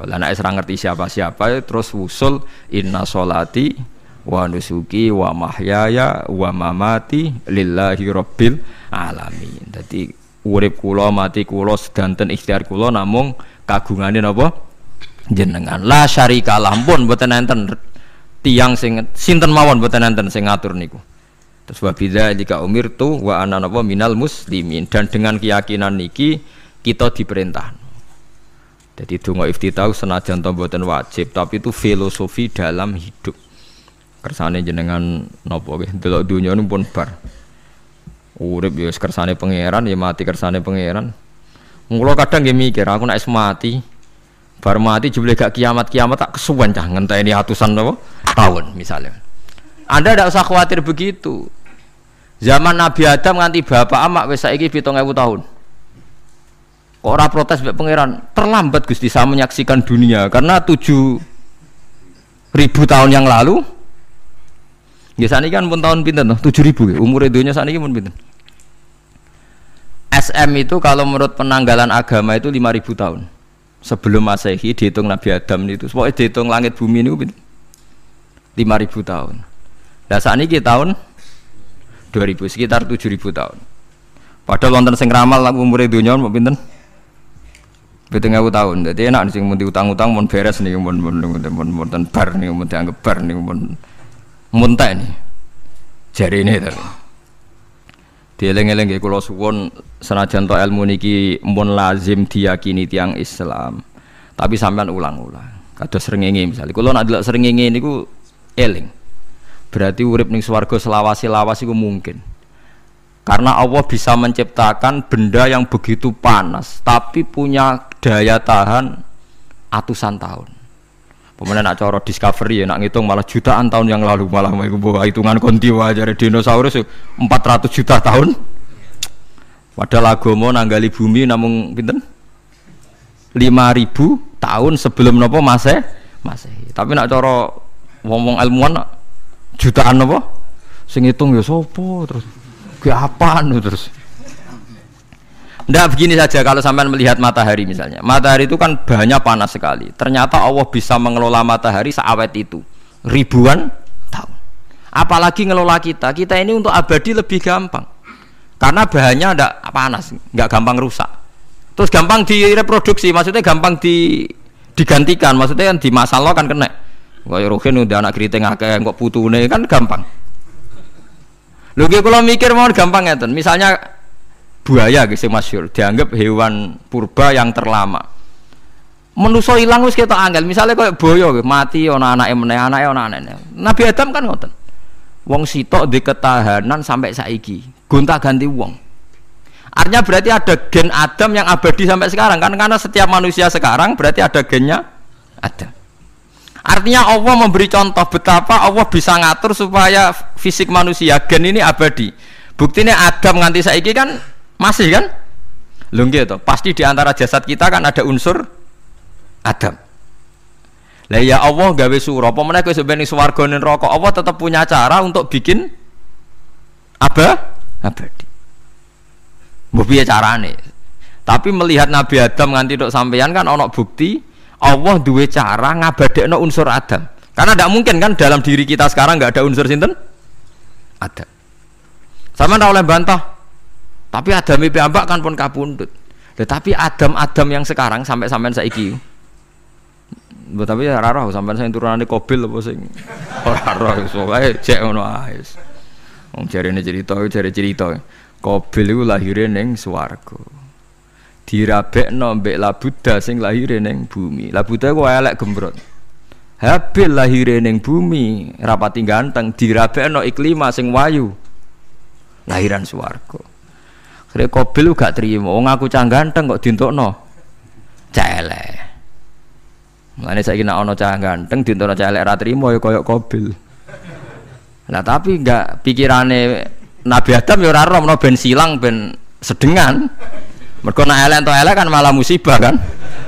Lah nek ora ngerti siapa-siapa terus wusul inna sholati wa nusuki wa mahyaya wa mamati lillahi rabbil alamin. Dadi urip kula mati kula sedanten ikhtiar kula namung kagungane napa jenengan. La syarika lampun mboten enten tiyang sing sinten mawon mboten enten sing ngatur niku. Terus wa bidzalika umirtu wa ana napa minal muslimin, dan dengan keyakinan niki kita diperintah. Jadi donga iftitah senajan to mboten wajib, tapi itu filosofi dalam hidup. Kersane jenengan napa nggih delok donya pun bar. Urip ya kersane pangeran, ya mati kersane pangeran. Mula kadang nggih mikir aku nek mati, bar mati jebule gak kiamat-kiamat tak kesuwen cah ngenteni atusan napa tahun misalnya. Anda tidak usah khawatir begitu. Zaman Nabi Adam nganti bapak amak wis saiki 7.000 tahun. Orang protes mbek pangeran, terlambat Gusti saya menyaksikan dunia karena 7.000 tahun yang lalu. Ya saniki kan pun tahun pinten toh? 7.000 umur dunia saniki pun pinten? SM itu kalau menurut penanggalan agama itu 5.000 tahun. Sebelum Masehi dihitung Nabi Adam itu, pokoknya dihitung langit bumi niku pinten? 5.000 tahun. Lah saniki tahun 2000 sekitar 7.000 tahun. Padahal wonten sing ramal umur dunia mau pinten? 7.000 tahun. Jadi enak sing mun diutang-utang mun beres niku mun bar niku mun dianggap bar niku mun muntah ini. Jarine to. Dieling-eling nggih kula suwun senajan to ilmu niki mun lazim diyakini tiyang Islam. Tapi sampean ulang-ulang. Kados srengenge misalnya. Kula nak delok srengenge niku eling. Berarti urip ning swarga selawase-lawas iku mungkin. Karena Allah bisa menciptakan benda yang begitu panas tapi punya daya tahan atusan tahun. Pemenang nak cara discovery ya nak ngitung malah jutaan tahun yang lalu malah bawa hitungan konti wajar dinosaurus 400 juta tahun. Padahal agama nanggali bumi namung pinten? 5000 tahun sebelum napa Masehi. Tapi nak cara wong-wong ilmuwan jutaan napa? Sing ngitung ya sapa terus ke apaan terus. Ndak begini saja kalau sampean melihat matahari misalnya. Matahari itu kan bahannya panas sekali. Ternyata Allah bisa mengelola matahari seawet itu ribuan tahun. Apalagi ngelola kita. Kita ini untuk abadi lebih gampang. Karena bahannya ndak panas, nggak gampang rusak. Terus gampang direproduksi, maksudnya gampang digantikan. Maksudnya kan di masa lo kan kena. Kaya rohin udah anak keriting akeh kok putune kan gampang. Lho kalau mikir mau gampang ngeten. Misalnya buaya sing masyhur dianggap hewan purba yang terlama. Manusa ilang wis ketok angel. Misale koyo buaya mati ana anake meneh, anake ana anake. Nabi Adam kan ngoten. Wong sitok di ketahanan sampai saiki, gonta-ganti wong. Artinya berarti ada gen Adam yang abadi sampai sekarang kan, karena setiap manusia sekarang berarti ada gennya Adam. Artinya Allah memberi contoh betapa Allah bisa ngatur supaya fisik manusia gen ini abadi. Buktinya Adam nganti saiki kan masih kan? Lho nggih to, pasti di antara jasad kita kan ada unsur Adam. Lah ya Allah gawe sura, apa meneh kowe sampeyan ning swarga ning neraka, Allah tetap punya cara untuk bikin abadi. Mbok piye carane? Tapi melihat Nabi Adam nganti tok sampeyan kan ana bukti Allah duwe cara ngabadekno unsur Adam. Karena tidak mungkin kan dalam diri kita sekarang nggak ada unsur sinten? Adam. Sama ndak oleh bantah. Tapi Adam iki ambak kan pun kapundhut. Tetapi Adam yang sekarang sampai sampean saiki. Tapi ora roh sampean sing turunane Qabil apa sing ora roh iso wae cek ngono ae. Wong jarene cerita. Qabil iku lahire ning swarga. Dirabekno mbek Labuda sing lahire ning bumi. Labuda ku elek gembrot. Habil lahire ning bumi, rapati ganteng, dirabekno Iklima sing wayu. Lahiran swarga. Akhire Qabil gak trimo, wong aku cah ganteng kok dientukno cah elek. Mulane saiki nek ana cah ganteng dientukno cah elek ra trimo ya kaya Qabil. Lah tapi enggak pikirane Nabi Adam ya ora roh ben silang ben sedengan. Mergo nek elek entuk elek kan malah musibah kan.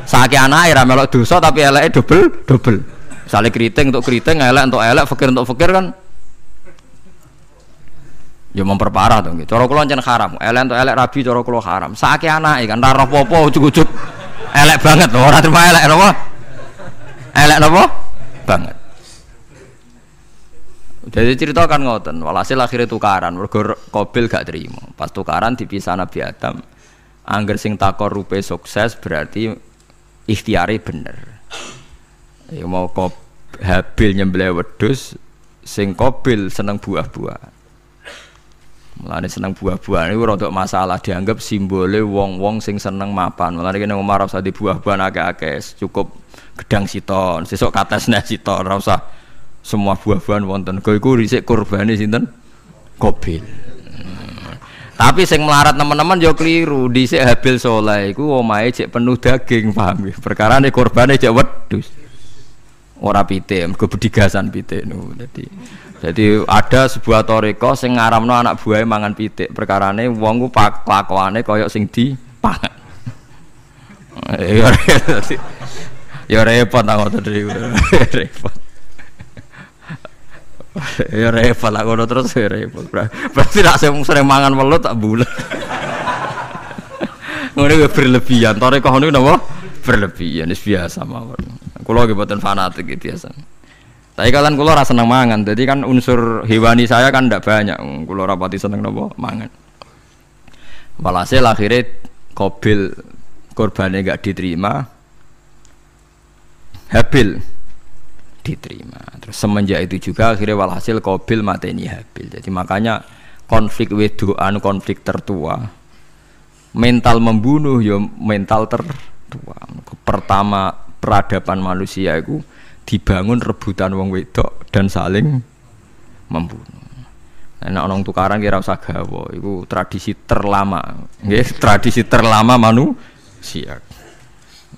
Saiki anake ra melok dosa tapi eleke dobel. Misale keriting untuk keriting, elek untuk elek, fakir untuk fakir kan ya memperparah to nggih. Cara kula ncen haram. Elek untuk elek rabi cara kula haram. Saiki anake kan ora apa-apa ujug-ujug elek banget lho, ora terima elek napa? Elek napa? Banget. Jadi cerita kan ngoten, walhasil akhirnya tukaran, mergo Qabil gak terima. Pas tukaran dipisah Nabi Adam. Angger sing takor rupe sukses berarti ikhtiare bener. Ya mau Habil nyembelih wedhus, sing Qabil seneng buah-buahan. Mulane seneng buah-buahan iku rada masalah, dianggap simbole wong-wong sing seneng mapan. Mulane kene Umar ora usah di buah-buahan akeh-akeh, cukup gedang siton, sesuk katesne siton, ora usah semua buah-buahan wonten. Kok iku dhisik kurbane sinten? Qabil. Tapi sing melarat teman-teman yo keliru. Dhisik Habil saleh iku omahe cek penuh daging, paham nggih. Perkarane kurbane cek wedhus. Ora pitik, mergo bedigasan pitik niku. Jadi ada sebuah toriko sing ngaramno anak buahe mangan pitik. Perkarane wong ku kelakuane kaya sing dipangan. Ya repot ta ngoten niku. Repot. Ya repot lah ngono terus ya repot. Berarti nek sering mangan welut tak bulet. Ngono kuwi berlebihan. Toriko niku napa? Berlebihan, wis biasa mawon. Kula nggih mboten fanatik iki biasa. Tapi kalian kula ora seneng mangan. Jadi kan unsur hewani saya kan ndak banyak. Kula ora pati seneng napa mangan. Walhasil akhirnya Qabil korbannya gak diterima. Habil diterima. Terus semenjak itu juga akhirnya walhasil Qabil mateni Habil. Jadi makanya konflik wedoan, konflik tertua. Mental membunuh ya mental tertua. Pertama peradaban manusia itu dibangun rebutan wong wedok dan saling membunuh. Nek ana tukaran kira usah gawa, iku tradisi terlama. Nggih, tradisi terlama manusia.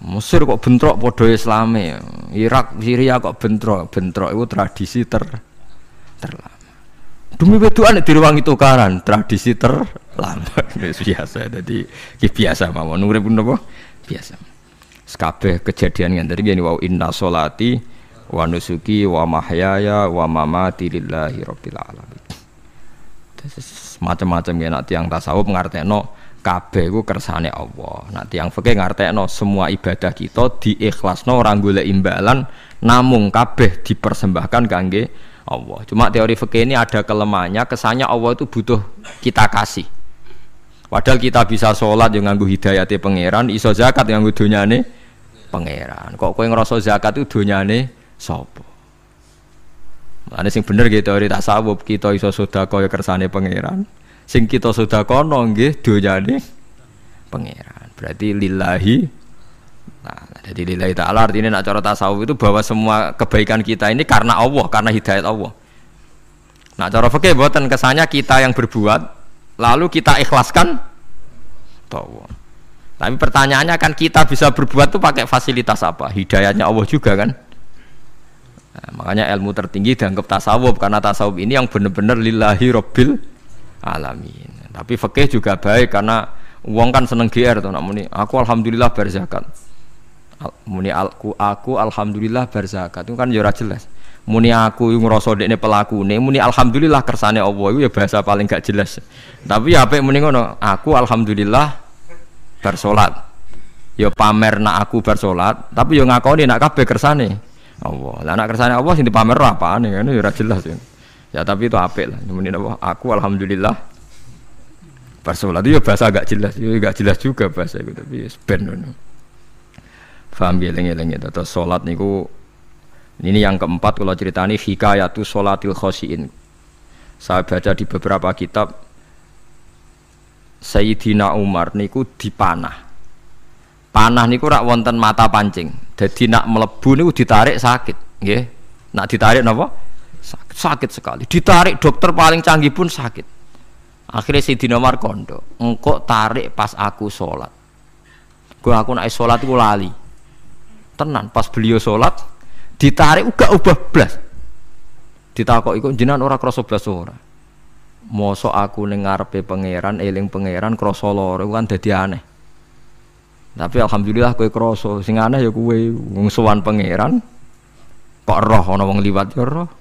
Mesir kok bentrok padha Islame. Irak, Syria kok bentrok iku tradisi terlama. Demi wedokan direwangi tukaran, tradisi terlama. Wis biasa. Dadi iki biasa mawon urip napa? Biasa. Kabeh kejadian ngene iki wa inna sholati wa nusuki wa mahyaya wa mamati lillahi rabbil alamin. Macam-macam ya nak tiyang tasawuf ngartekno kabeh iku kersane Allah. Nak tiyang fikih ngartekno semua ibadah kita diikhlasno ora golek imbalan namung kabeh dipersembahkan kangge Allah. Cuma teori fikih ini ada kelemahannya, kesannya Allah itu butuh kita kasih. Padahal kita bisa sholat yang nganggo hidayate pangeran, iso zakat yang nganggo donyane pangeran. Kok kowe ngrasa zakat itu donyane sapa? Ane sing bener gitu teori tasawuf, kita iso sedekah ya kersane pangeran. Sing kita sedekahno nggih donyane pangeran. Berarti lillahi. Nah, jadi lillahi ta'ala artinya nak cara tasawuf itu bahwa semua kebaikan kita ini karena Allah, karena hidayat Allah. Nah, cara fikih mboten kesannya kita yang berbuat lalu kita ikhlaskan Allah. Tapi pertanyaannya kan kita bisa berbuat itu pakai fasilitas apa? Hidayatnya Allah juga kan? Nah, makanya ilmu tertinggi dianggap tasawuf karena tasawuf ini yang benar-benar lillahi rabbil alamin. Tapi fikih juga baik karena uang kan seneng GR tuh nak muni aku alhamdulillah berzakat. Muni aku alhamdulillah berzakat itu kan ya ora jelas. Muni aku ngrasa dekne pelakune, muni alhamdulillah kersane Allah itu ya bahasa paling gak jelas. Tapi ya apik muni ngono, aku alhamdulillah bersolat. Ya pamer nak aku bersolat, tapi ya ngakoni nak kabeh kersane Allah. Lah nek kersane Allah sing dipamer apane ngene ya ora jelas ya. Ya tapi itu apik lah. Muni apa? Aku alhamdulillah bersolat itu ya bahasa agak jelas. Ya enggak jelas juga bahasa itu tapi ben ngono. Paham ya eling-eling itu. Terus salat niku ini yang keempat kalau ceritani hikayatu sholatil khoshiin. Saya baca di beberapa kitab Sayyidina Umar niku dipanah. Panah niku rak wonten mata pancing. Jadi nak melebu niku ditarik sakit, nggih. Nak ditarik napa? Sakit sekali. Ditarik dokter paling canggih pun sakit. Akhirnya Sayyidina Umar kondo, engkau tarik pas aku sholat. Aku nak sholat iku lali. Tenan pas beliau sholat ditarik uga ubah blas. Ditakok iku jenengan ora krasa blas ora. Mosok aku ning ngarepe pangeran, eling pangeran krasa lara kan dadi aneh. Tapi alhamdulillah kowe krasa, sing aneh ya kowe wong sowan pangeran kok roh ana wong liwat ya roh.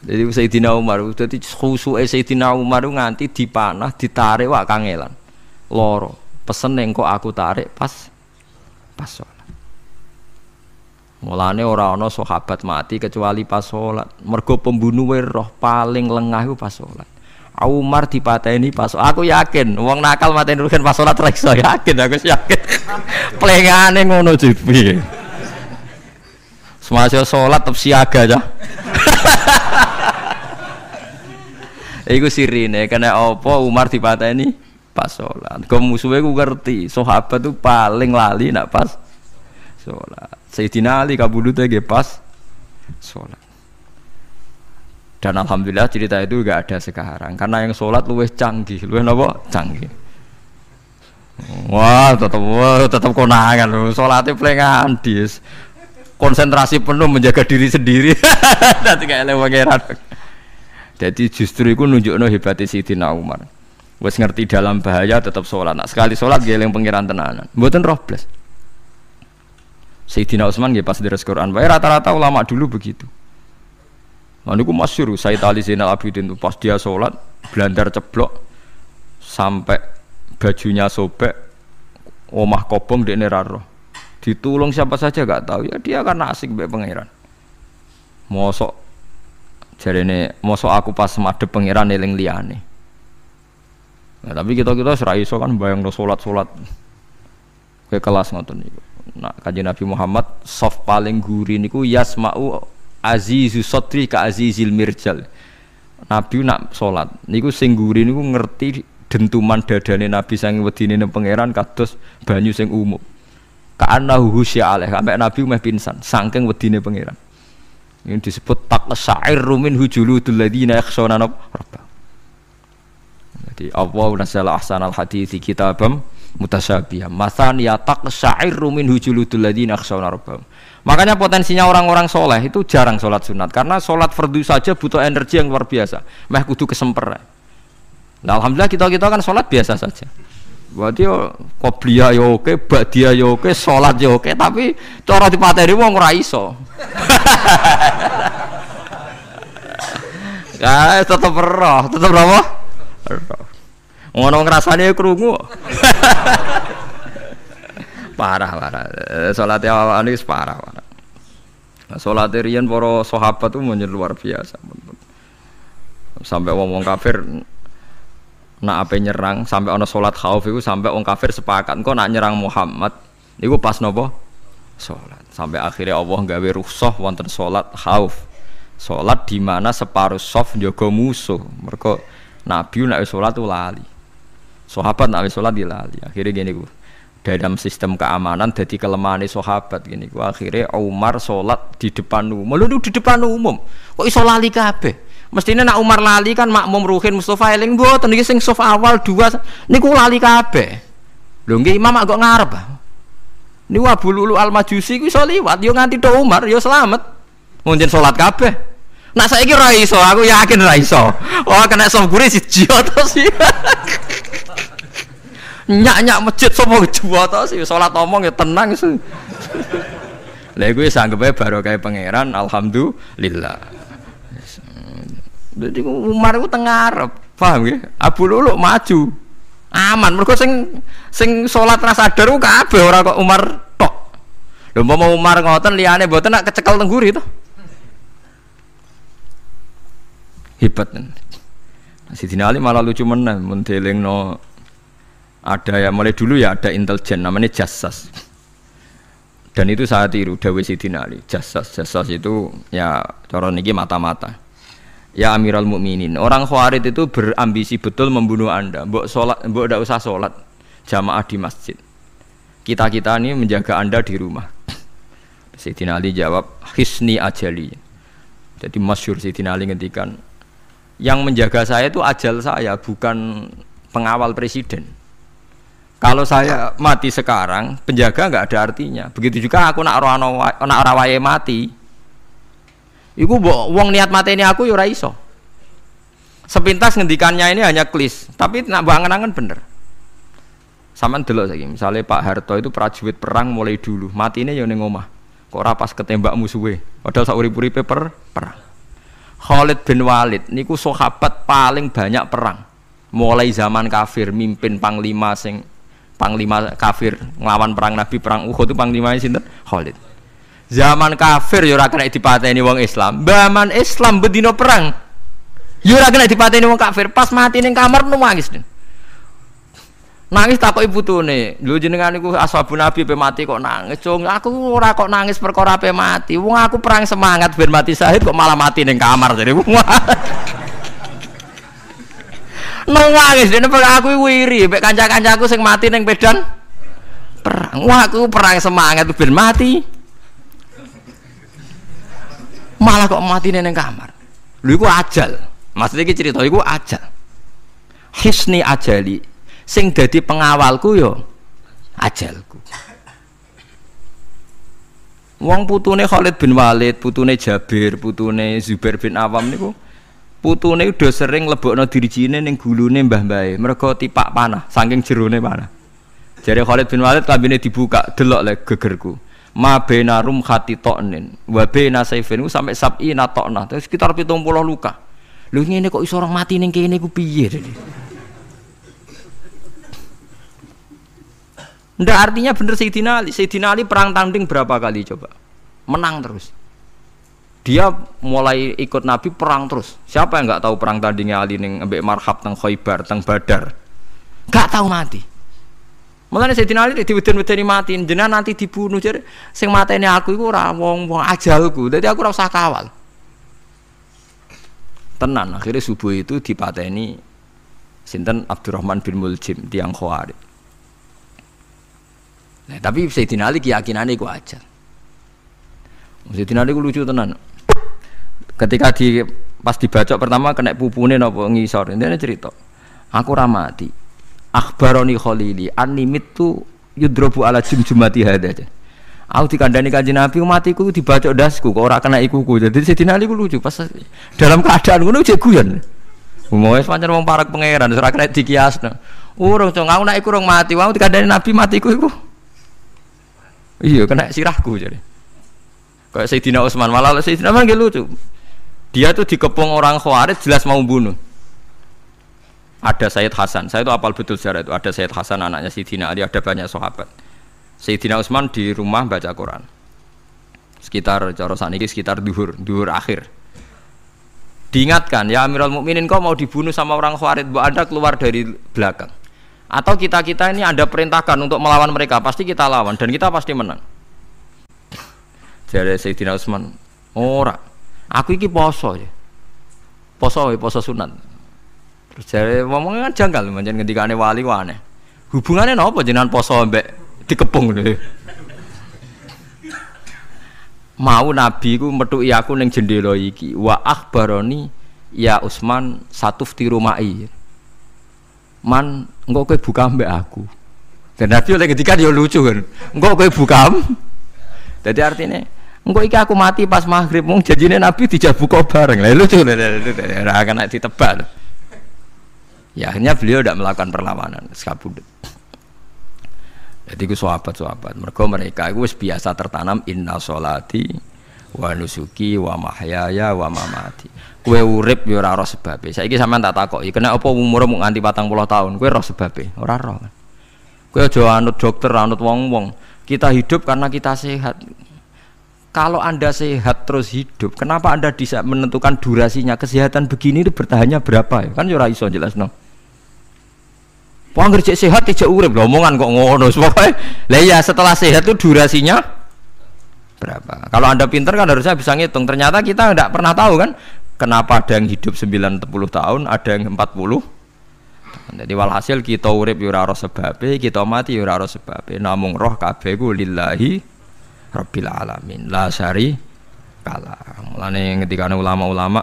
Jadi Sayyidina Umar dadi khusuke Sayyidina Umar nganti dipanah, ditarik wak kangelan. Lara. Pesen engko aku tarik pas salat. Mulane ora ana sahabat mati kecuali pas salat. Mergo pembunuhe roh paling lengah iku pas salat. Umar dipateni pas aku yakin wong nakal mateni rugen pas salat ra iso yakin aku yakin. Plengane ngono jipi. Semasa salat tetep siaga aja. Iku sirine kena apa Umar dipateni pas sholat. Kau musuhnya ku ngerti, sahabat tu paling lali nak pas sholat. Sayyidina Ali kabudutnya pas sholat. Dan alhamdulillah cerita itu enggak ada sekarang, karena yang sholat luwih canggih, luwih napa? Canggih. Wah, tetap konangan loh. Sholatnya pelengan dis. Konsentrasi penuh menjaga diri sendiri. Nanti kayak lewangeran. Jadi justru itu nunjukno hebatnya Sayyidina Umar. Wes ngerti dalam bahaya tetap sholat. Nak sekali sholat geleng pengiran tenanan. Mboten roh blas. Sayyidina Utsman nggih pas deres Quran. Wae rata-rata ulama dulu begitu. Nah niku masyhur Sayyid Ali Zainal Abidin itu pas dia sholat blandar ceblok sampai bajunya sobek, omah kobong dekne ra roh. Ditulung siapa saja enggak tahu ya dia karena asik mbek pangeran. Mosok jarene mosok aku pas madhep pangeran eling liyane. Nah, tapi kita serai iso kan bayang sholat ke kelas ngoten niku. Nah, kanjeng Nabi Muhammad soft paling guri niku yasma'u azizu sotri ka azizil mirjal. Nabi nak salat niku sing ngguri niku ngerti dentuman dadane Nabi saking wedine nang pangeran kados banyu sing umum. Ka'annahu husya alaih, sampai Nabi meh pingsan saking wedine pangeran. Ini disebut taqsa'irru minhu juludul ladzina yakhshawna rabbahum. Jadi Allah nazzala ahsanal hadithi kitabam mutasyabiham. Matsan ya taqsa'irru minhu juludul ladzina yakhshawna rabbahum. Makanya potensinya orang-orang soleh itu jarang sholat sunat karena sholat fardu saja butuh energi yang luar biasa. Meh kudu kesemper. Nah, alhamdulillah kita kan sholat biasa saja. Berarti yo qobliyah yo oke, ba'diyah yo oke, sholat yo oke, tapi cara dipateni wong ora iso. Ya tetep roh, tetep apa? Roh. Ngono ngrasane krungu. Parah. Salat awak ini parah. Salat riyen para sahabat itu luar biasa. Sampai wong kafir nak ape nyerang, sampai ana salat khauf iku sampai wong kafir sepakat engko nak nyerang Muhammad niku pas napa? Salat. Sampai akhirnya Allah gawe rukhsah wonten salat khauf. Salat di mana separuh saf njaga musuh. Mergo Nabi nek salat tu lali. Sahabat nek salat dilali. Akhirnya gini ku. Dalam sistem keamanan jadi kelemahan sahabat gini ku. Akhirnya Umar salat di depan umum. Lho di depan umum. Kok iso lali kabeh? Mestinya nak Umar lali kan makmum Ruhin Mustafa eling mboten iki sing saf awal dua niku lali kabeh. Lho nggih imam agak ngarep. Niku Abu Lulu Al-Majusi ku iso liwat yo nganti tok Umar yo selamat. Mungkin salat kabeh. Nak saiki ra iso, aku yakin ra iso. Oh kena sambure siji to sih. Nyak masjid sapa jua to sih salat omong ya tenang sih. Lha iku wis anggepe barokah pangeran alhamdulillah. Jadi Umar itu tengarep, paham ya? Abu Lulu maju, aman. Mereka sing sholat rasa sadar kabeh ora kok Umar tok. Lho mau Umar ngoten liyane mboten nak kecekel tengguri to. Hebat. Sidina Ali malah lucu meneh mun delingno ada ya mulai dulu ya ada intelijen namanya Jassas. Dan itu saya tiru dawuh Sidina Ali. Jassas itu ya cara niki mata-mata. Ya Amirul Mukminin, orang Khawarij itu berambisi betul membunuh Anda. Mbok ndak usah sholat jamaah di masjid. Kita ini menjaga Anda di rumah. Sayyidina Ali jawab, hisni ajali. Jadi masyhur Sayyidina Ali ngendikan, yang menjaga saya itu ajal saya, bukan pengawal presiden. Kalau saya mati sekarang, penjaga nggak ada artinya. Begitu juga aku nak rawaye mati. Iku wong niat mateni aku ya ora iso. Sepintas ngendikannya ini hanya klis, tapi nak bangen-angen bener. Sampeyan delok saiki, misale Pak Harto itu prajurit perang mulai dulu, matine ya ning omah. Kok ora pas ketembak musuhe, padahal sak urip-uripe perang. Khalid bin Walid niku sahabat paling banyak perang. Mulai zaman kafir mimpin panglima kafir nglawan perang Nabi perang Uhud itu panglimane sinten? Khalid. Zaman kafir ya ora kena dipateni wong Islam. Zaman Islam bedino perang. Ya ora kena dipateni wong kafir. Pas mati ning kamar nangis. Nangis takoki putune. Lho jenengan niku ashabun Nabi pe mati kok nangis. Cung, aku ora kok nangis perkara pe mati. Wong aku perang semangat ben mati syahid kok malah mati ning kamar jadi. Nangis dene aku wiri mek kanca-kancaku sing mati ning medan perang. Wah aku perang semangat ben mati. Malah kok mati neng kamar. Lho iku ajal. Maksudnya iki cerita iku ajal. Hisni ajali. Sing dadi pengawalku yo ajalku. Wong putune Khalid bin Walid, putune Jabir, putune Zubair bin Awam niku putune udah sering lebokno dirijine ning gulune mbah-mbahe. Mergo tipak panah, saking jerone panah. Jare Khalid bin Walid kambine dibuka, delok le gegerku. Ma bena rum khati toknin wa bena saifin sampai sabi natokna terus sekitar 70 luka. Lho ngene kok iso orang mati ning kene ku piye? Ndak artinya bener Sayyidina Ali perang tanding berapa kali coba? Menang terus. Dia mulai ikut Nabi perang terus. Siapa yang enggak tahu perang tandingnya Ali ning ambek Marhab teng Khaibar teng Badar? Enggak tahu mati. Mulane Sayyidina Ali diweden-wedeni mati, jenengan nanti dibunuh jare sing mateni aku iku ora wong ajalku. Dadi aku ora usah kawal. Tenan akhirnya subuh itu dipateni sinten Abdurrahman bin Muljim tiyang Khawarij. Nah, tapi Sayyidina Ali keyakinane iku ajal. Sayyidina Ali ku lucu tenan. Ketika pas dibacok pertama kena pupune napa ngisor. Ndene cerita. Aku ora mati. Akhbaroni Khalili animit tu yudrobu ala jumjumati hada aja. Aku dikandani Kanjeng Nabi matiku dibacok dasku kok ora kena ikuku. Jadi Sayyidina Ali ku lucu pas dalam keadaan ngono jek guyon. Wis pancen wong parek pangeran ora kena dikiasno. Urung cong aku nek iku urung mati, wong dikandani Nabi matiku iku. Iya kena sirahku jadi. Kayak Sayyidina Utsman malah Sayyidina Utsman lucu. Dia tuh dikepung orang Khawarij jelas mau bunuh. Ada Sayyid Hasan, saya itu apal betul sejarah itu. Ada Sayyid Hasan anaknya Sayyidina Ali, ada banyak sahabat. Sayyidina Utsman di rumah baca Quran. Sekitar cara saniki sekitar duhur akhir. Diingatkan, ya Amirul Mukminin kau mau dibunuh sama orang Khawarij, mbok Anda keluar dari belakang. Atau kita ini ada perintahkan untuk melawan mereka, pasti kita lawan dan kita pasti menang. Jadi Sayyidina Utsman, ora. Aku iki poso ya. Poso sunat. Terus jare ngomongnya kan janggal pancen ngendikane wali wae. Hubungannya napa jenengan poso mbek dikepung lho. Mau nabi ku metuki aku ning jendela iki wa akhbaroni ya Utsman satuftiru mai. Man engko kowe buka mbek aku. Dan nabi oleh ketika dia lucu kan. Engko kowe buka. Jadi artinya engko iki aku mati pas maghrib mung janjine nabi dijak buka bareng. Lah lucu ora akan ditebak. Ya akhirnya beliau tidak melakukan perlawanan, sekabudut. Jadi itu sahabat-sahabat. Mereka itu biasa tertanam inna sholati wa nusuki wa mahyaya wa mamati. Kue urip ya ora roh sebabe. Saiki sampean tak takoki, kena apa umur mung nganti 40 tahun? Kue roh sebabe? Ora roh. Kue aja anut dokter, anut wong-wong. Kita hidup karena kita sehat. Kalau Anda sehat terus hidup, kenapa Anda bisa menentukan durasinya? Kesehatan begini itu bertahannya berapa? Kan ora iso jelasno. Wong kerja sehat tidak urip lho, omongan kok ngono. Pokoke lah ya setelah sehat itu durasinya berapa? Kalau Anda pintar kan harusnya bisa ngitung. Ternyata kita tidak pernah tahu kan kenapa ada yang hidup 90 tahun, ada yang 40. Jadi walhasil kita urip ya ora sebabe, kita mati ya ora sebabe. Namung roh kabeh ku lillahi rabbil alamin. La syari kala. Mulane ngendikane ulama-ulama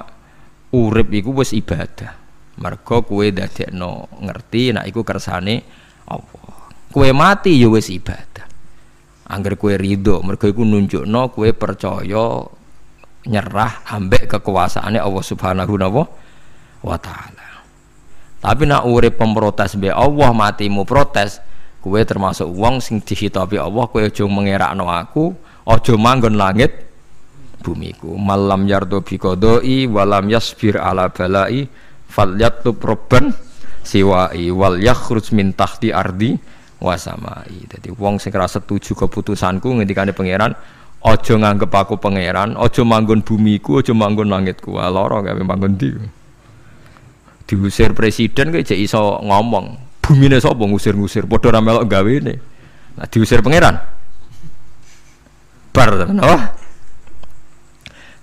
urip iku wis ibadah. Mergo kowe dadekno ngerti nek iku kersane Allah. Kowe mati ya wis ibadah. Angger kowe ridho, mergo iku nunjukno kowe percaya nyerah ambek kekuasaane Allah Subhanahu wa taala. Tapi nek urip pemprotes mbek Allah, matimu protes, kowe termasuk wong sing dihitabi Allah, kowe aja mengerakno aku, aja manggon langit bumiku. Malam yardo bi qodoi walam yasbir ala balai falyatlub robban siwai wal yakhruj min tahti ardi wasamai. Jadi wong sing ora setuju keputusanku ngendikane pangeran, aja nganggep aku pangeran, aja manggon bumiku, aja manggon langitku. Lara gawe manggon ndi. Diusir presiden kok jek iso ngomong. Bumine sapa ngusir-ngusir, padha ora melok gawene. Nah diusir pangeran. Bar tenan. Oh.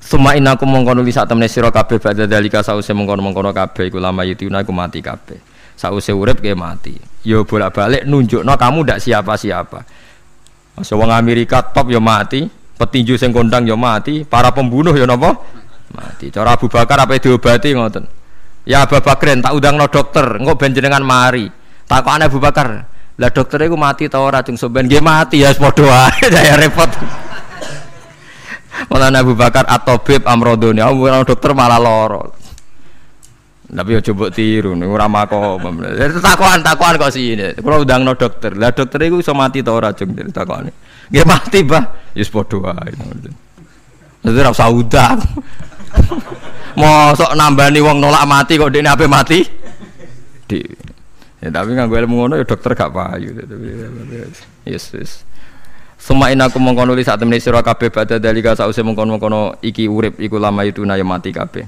Suma inaku mengkono li sak temene sira kabeh badha dalika sause mengkono-mengkono kabeh iku lama yutuna iku mati kabeh. Sause urip ke mati. Ya bolak-balik nunjukno kamu ndak siapa-siapa. Masa wong Amerika top ya mati, petinju sing kondang ya mati, para pembunuh ya napa? Mati. Cara Abu Bakar apa diobati ngoten. Ya Abu Bakar tak undangno dokter, engko ben jenengan mari. Takokane Abu Bakar, lah dokter iku mati ta ora cung sampean nggih mati ya padha wae saya repot. Malah Abu Bakar atau Bib Amrodoni, orang dokter malah loro. Tapi yo coba tiru, ora makom. Takokan kok sini. Kalau udang no dokter, lah dokter itu iso mati ta ora cung takokane. Nggih mati, Pak. Wis padha wae. Dadi ora usah udang. Mosok nambani wong nolak mati kok dekne ape mati? Ya tapi nganggo ilmu ngono ya dokter gak payu. Yes. Suma inaku mengkono li sak temene sira kabeh badha dalika sause mengkono-mengkono iki urip iku lama itu na ya mati kabeh.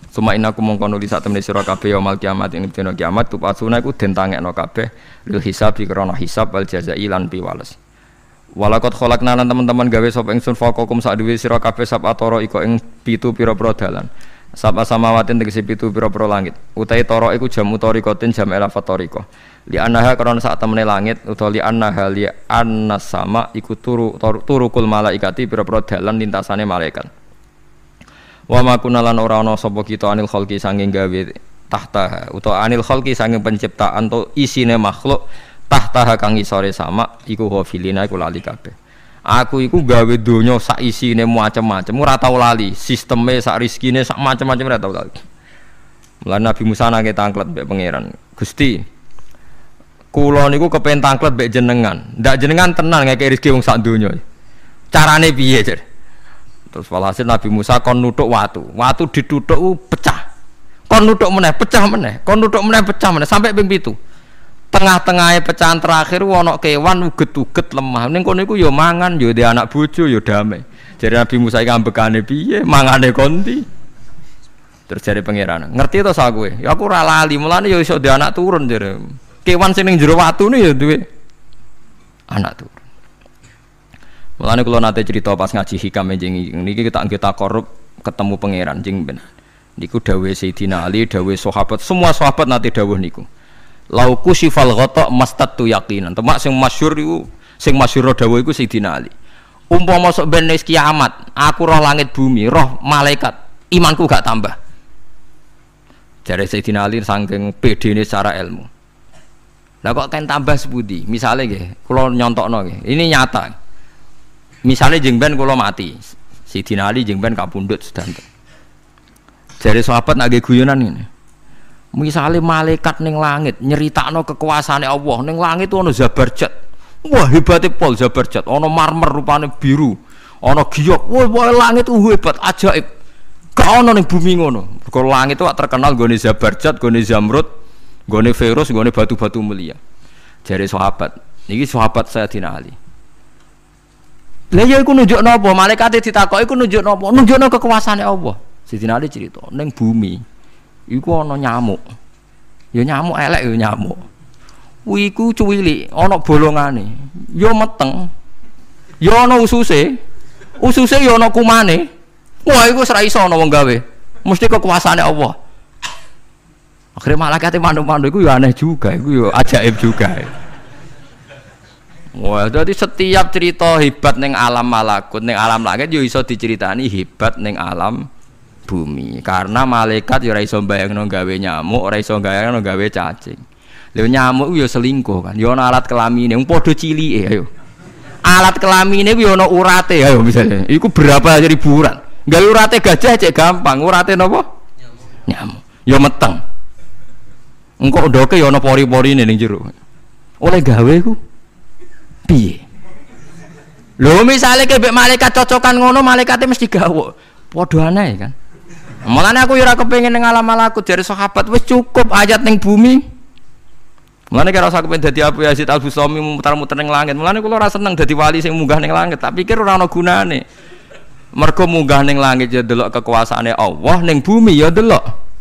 Suma inaku mongko nuli sak temene sira kabeh yaumul kiamat ing dina kiamat tupasuna iku den tangekno kabeh lil hisab krana hisab wal jazai lan piwales. Walakot kholakna lan teman-teman gawe sapa ingsun faqakum sak duwe sira kabeh sab atoro iko ing 7 pira-pira dalan. Sab samawatin tegese 7 pira-pira langit. Utahe toro iku jam utarikotin jam elafat tariko. Li annaha krana sak temene langit utawa li annaha li annas sama iku turukul malaikati pira-pira dalan lintasane malaikat. Wa ma kunalan ora ana sapa kita anil khalqi sanging gawe tahta utawa anil khalqi sanging penciptaan to isine makhluk tahta kang isore sama iku ghafilina iku lali kabeh. Aku iku gawe donya sak isine macam-macam ora tau lali, sisteme sak rezekine sak macam-macam ora tau lali. Mulane Nabi Musa nangke tanglet mbek pangeran. Gusti, kula niku kepen tanglet mbek jenengan. Ndak jenengan tenan ngeke rezeki wong sak donya. Carane piye, Jar? Terus walhasil Nabi Musa kon nuthuk watu. Watu dituthuk pecah. Kon nuthuk meneh, pecah meneh. Kon nuthuk meneh, pecah meneh sampai ping 7. Tengah-tengahe pecahan terakhir ana kewan uget-uget lemah. Ning kono iku ya mangan, ya di anak bojo, ya damai. Jadi Nabi Musa iki ambekane piye? Mangane konti. Terus jare pangeran, ngerti to sak kowe? Ya aku ora lali, mulane ya iso di anak turun jare. Kewan sing ning jero watune ya duwe anak turun. Mulane kula nate cerita pas ngaji hikam jeneng niki kita korup ketemu pangeran jeng ben. Niku dawuhe Sayyidina Ali, dawuhe sahabat, semua sahabat nate dawuh niku. Lauku sifal ghata mastatu yaqinan. Temak sing masyhur iku, sing masyhur dawuh iku Sayyidina Ali. Umpama sok ben wis kiamat, aku roh langit bumi, roh malaikat, imanku gak tambah. Jare Sayyidina Ali saking pedene secara ilmu. Lah kok kan tambah sepundi? Misale nggih, kula nyontokno nggih. Ini nyata. Misalnya jengben kula mati, Sayyidina Ali jengben kapundhut sedanten. Jare sahabat nak guyonan ngene. Misalnya malaikat ning langit nyeritakno kekuasaane Allah, ning langit ana Zabarjat. Wah hebate pol Zabarjat, ana marmer rupane biru, ana giok. Wah langit hebat, ajaib. Gak ana ning bumi ngono. Mergo langit itu terkenal gone Zabarjat, gone Zamrud, gone Virus, gone batu-batu mulia. Jare sahabat, niki sahabat Sayyidina Ali. Lah ya iku nunjukno apa? Malaikate ditakoki iku nunjukno apa? Nunjukno kekuasaane Allah. Sayyidina Ali cerita, ning bumi iku ana nyamuk. Ya nyamuk elek ya nyamuk. Kuwi iku cuwilik, ana bolongane. Ya meteng. Ya ana ususe. Ususe ya ana kumane. Wah iku ora iso ana wong gawe. Mesti kekuasaane Allah. Akhire malaikate mandu-mandu iku ya aneh juga, iku ya ajaib juga. Wah, jadi setiap cerita hebat ning alam malakut, ning alam langit yo iso diceritani hebat ning alam bumi. Karena malaikat yo ora iso mbayangno gawe nyamuk, ora iso mbayangno gawe cacing. Lha nyamuk yo selingkuh kan, yo ana alat kelamine, wong padha cilike ayo. Alat kelamine yo ana urate ayo misalnya. Iku berapa ribuan. Gawe urate gajah cek gampang, urate napa? Nyamuk. Yo meteng. Engko ndoke yo ana pori-porine ning jero. Oleh gawe ku piye? Lho misale kebek malaikat cocokan ngono, malaikate mesti gawok. Padha aneh kan. Mulane aku yo ora kepengin ning alam malakut dari sahabat, wis cukup ayat ning bumi. Mulane kira usah kepengin dadi Abu Yazid Al-Bustami muter-muter ning langit. Mulane kula ora seneng dadi wali sing munggah ning langit, tak pikir ora ana gunane. Mergo munggah ning langit ya delok kekuasaane Allah, ning bumi ya delok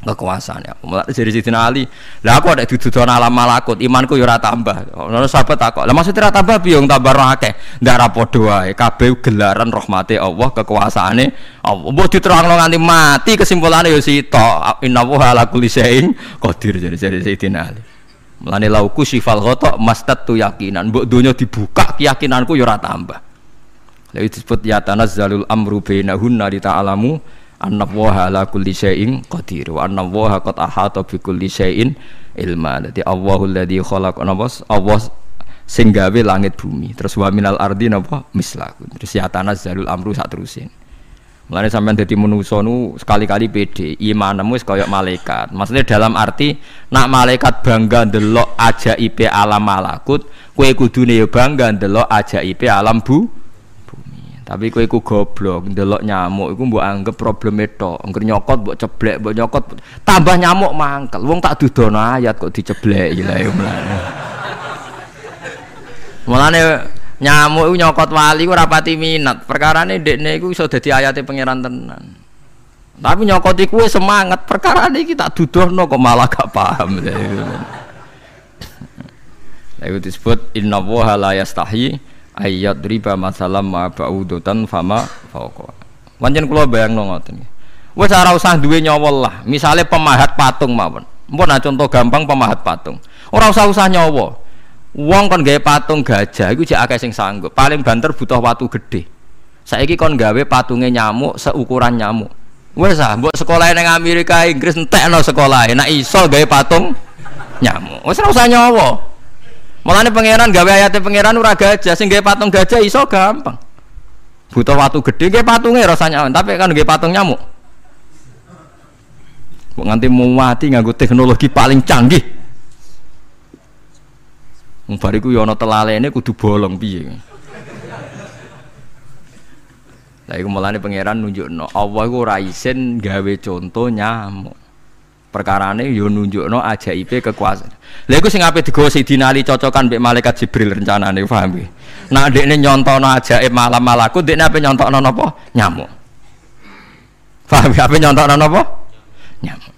kekuasaannya. Mulai dari Sayyidina Ali, lah aku ada dudukan alam malakut, imanku yo ora tambah. Ono sahabat takok, lah maksudnya ora tambah piye wong tambah roh akeh? Ndak ra padha wae, kabeh gelaran rahmate Allah, kekuasaane Allah. Mbok diterangno nganti mati kesimpulannya yo sitok. Innallaha ala kulli syai'in qadir dari Sayyidina Ali. Mulane lauku sifal ghata mastatu yakinan, mbok donya dibuka keyakinanku yo ora tambah. Lha disebut ya tanazzalul amru bainahunna li ta'lamu annallaha ala kulli syai'in qadir wa annallaha qad ahata bi kulli syai'in ilma. Dadi Allahul ladzi khalaqana Allah sing gawe langit bumi. Terus wa minal ardi napa mislaku. Terus ya tanazzalul amru sak terusin. Mulane sampean dadi manusa nu sekali-kali pede, imanmu wis kaya malaikat. Maksudnya dalam arti nak malaikat bangga ndelok ajaibe alam malakut, kowe kudune ya bangga ndelok ajaibe alam bumi. Tapi kowe iku goblok, ndelok nyamuk iku mbok anggap probleme tok. Engger nyokot mbok ceblek, mbok nyokot tambah nyamuk mangkel. Wong tak dudono ayat kok dicebleki lha ya mulane. Mulane nyamuk iku nyokot wali ora pati minat. Perkarane ndekne iku iso dadi ayate pangeran tenan. Tapi nyokoti kue semangat perkara ini kita dudohno kok malah gak paham. Itu disebut inna woha la yastahi ayat riba masalam ma ba'udutan fama fauqa. Pancen kula bayangno ngoten. Wis ora usah duwe nyawa lah. Misale pemahat patung mawon. Mpun contoh gampang pemahat patung. Ora usah nyawa. Wong kon gawe patung gajah iku jek akeh sing sanggup. Paling banter butuh watu gede. Saiki kon gawe patunge nyamuk seukuran nyamuk. Wis ah, mbok sekolah ning Amerika Inggris entekno sekolah, nek iso gawe patung nyamuk. Wis ora usah nyawa. Mulane pangeran gawe ayate pangeran ora gajah, sing gawe patung gajah iso gampang. Butuh watu gede gawe patunge rasanya, tapi kan gawe patung nyamuk. Kok nganti mati nganggo teknologi paling canggih. Wong bariku ya ana telalene kudu bolong piye. Lah iku mulane pangeran nunjukno Allah iku ora isin gawe contoh nyamuk. Perkarane yo nunjukno ajaibe kekuasaan. Lha iku sing ape digawa Sidina Ali cocokan mbek malaikat Jibril rencanane, paham nggih. Nek ndekne nyontono ajaib malam malaku, ndekne ape nyontokno napa? Nyamuk. Paham ape nyontokno napa? Nyamuk.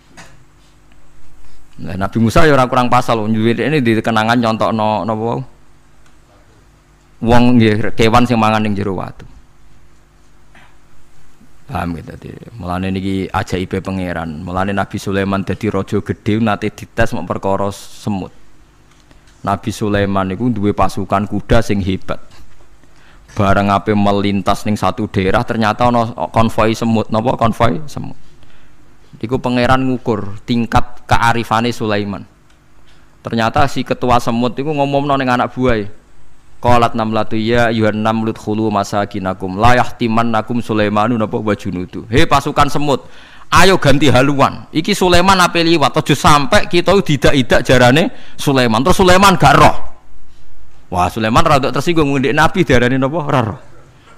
Lah Nabi Musa ya ora kurang pasal nyuwene di kenangan nyontokno napa? Wong nggih kewan sing mangan ning jero watu. Paham gitu tadi. Mulane niki ajaibe pangeran. Mulane Nabi Sulaiman dadi raja gedhe nate dites mok perkara semut. Nabi Sulaiman niku duwe pasukan kuda sing hebat. Bareng ape melintas ning satu daerah ternyata ana konvoi semut. Napa konvoi semut? Iku pangeran ngukur tingkat kearifane Sulaiman. Ternyata si ketua semut iku ngomongno ning anak buahe. Qalat namlatu ya ayuhan namlut khulu masakinakum la yahtimannakum Sulaimanu napa wa junudu. He pasukan semut, ayo ganti haluan. Iki Sulaiman ape liwat aja sampai kita didak-idak jarane Sulaiman. Terus Sulaiman gak roh. Wah, Sulaiman rada tersinggung ngendek Nabi diarani napa ora roh.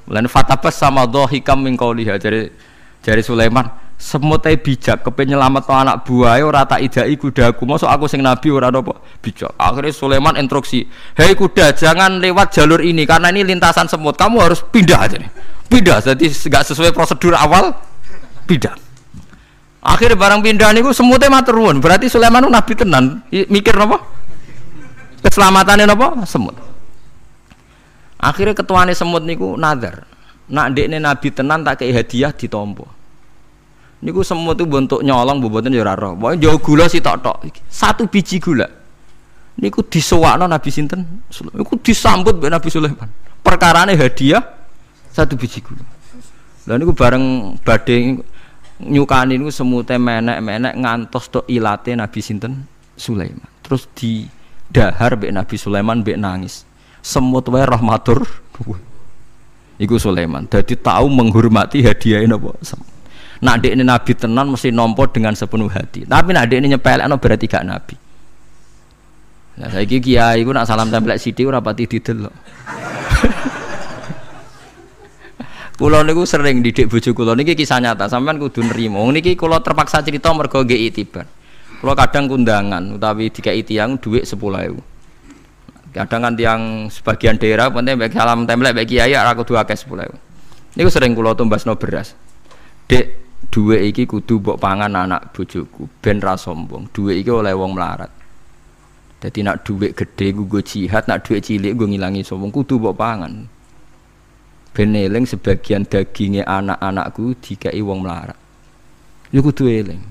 Mulane fatabas sama dhahikam min qauliha jare Sulaiman. Semut ae bijak kepen nyelametno anak buahe ora tak idaki kudaku. Mosok aku sing nabi ora napa bijak. Akhirnya Sulaiman instruksi, "Hei kuda, jangan lewat jalur ini karena ini lintasan semut. Kamu harus pindah aja nih." Pindah, jadi enggak sesuai prosedur awal. Pindah. Akhirnya barang pindah niku semutnya matur nuwun. Berarti Sulaiman itu nabi tenan. Mikir napa? Keselamatannya napa? Semut. Akhirnya ketuane semut niku nazar. Nak ndekne nabi tenan tak kei hadiah ditampa. Niku semut itu bentuk nyolong mboten ya ora roh. Pokoke jauh gula sitok-tok. Satu biji gula. Niku disewakno Nabi sinten? Niku disambut mbek Nabi Sulaiman. Perkarane hadiah satu biji gula. Lah niku bareng badhe nyukani niku semute menek-menek ngantos tok ilate Nabi sinten? Sulaiman. Terus didahar mbek Nabi Sulaiman mbek nangis. Semut wae rahmatur. Iku Sulaiman. Dadi tahu menghormati hadiah napa? Nak dekne nabi tenan mesti nampa dengan sepenuh hati. Tapi nak dekne nyepelekno berarti gak nabi. Nah saiki kiai iku nak salam tempel sithik ora pati didelok. Kula niku sering didik bojo kula niki kisah nyata, sampean kudu nrimo. Niki kula terpaksa cerita mergo nggih itibar. Kula kadang kundangan utawi dikai tiyang dhuwit 10.000. Kadang kan tiyang sebagian daerah penting mek salam tempel mek kiai ora kudu akeh 10.000. Niku sering kula tumbasno beras. Dek duwe iki kudu mbok pangan anak bojoku ben ra sombong. Duwe iki oleh wong melarat. Dadi nak duwe gedhe nggo jihad, nak duwe cilik nggo ngilangi sombong kudu mbok pangan. Ben eling sebagian daginge anak-anakku dikai wong melarat. Ya kudu eling.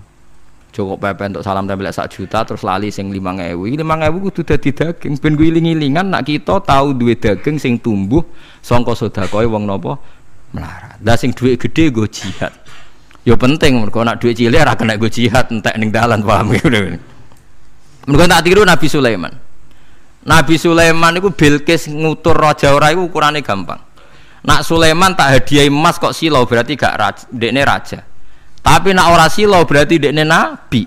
Cukup pepe untuk salam tempel 1 juta terus lali sing 5.000. 5.000 kudu dadi daging ben kuwi iling-ilingan nak kita tahu duwe daging sing tumbuh saka sedekahe wong napa melarat. Lah sing duwe gedhe nggo jihad. Ya penting mergo nak duit cilik ora kena go jihad entek ning dalan paham ngono. Mergo tak tiru Nabi Sulaiman. Nabi Sulaiman niku Bilqis ngutur raja ora iku ukurane gampang. Nak Sulaiman tak hadiah emas kok silau berarti gak raja, dekne raja. Tapi nak ora silau berarti dekne nabi.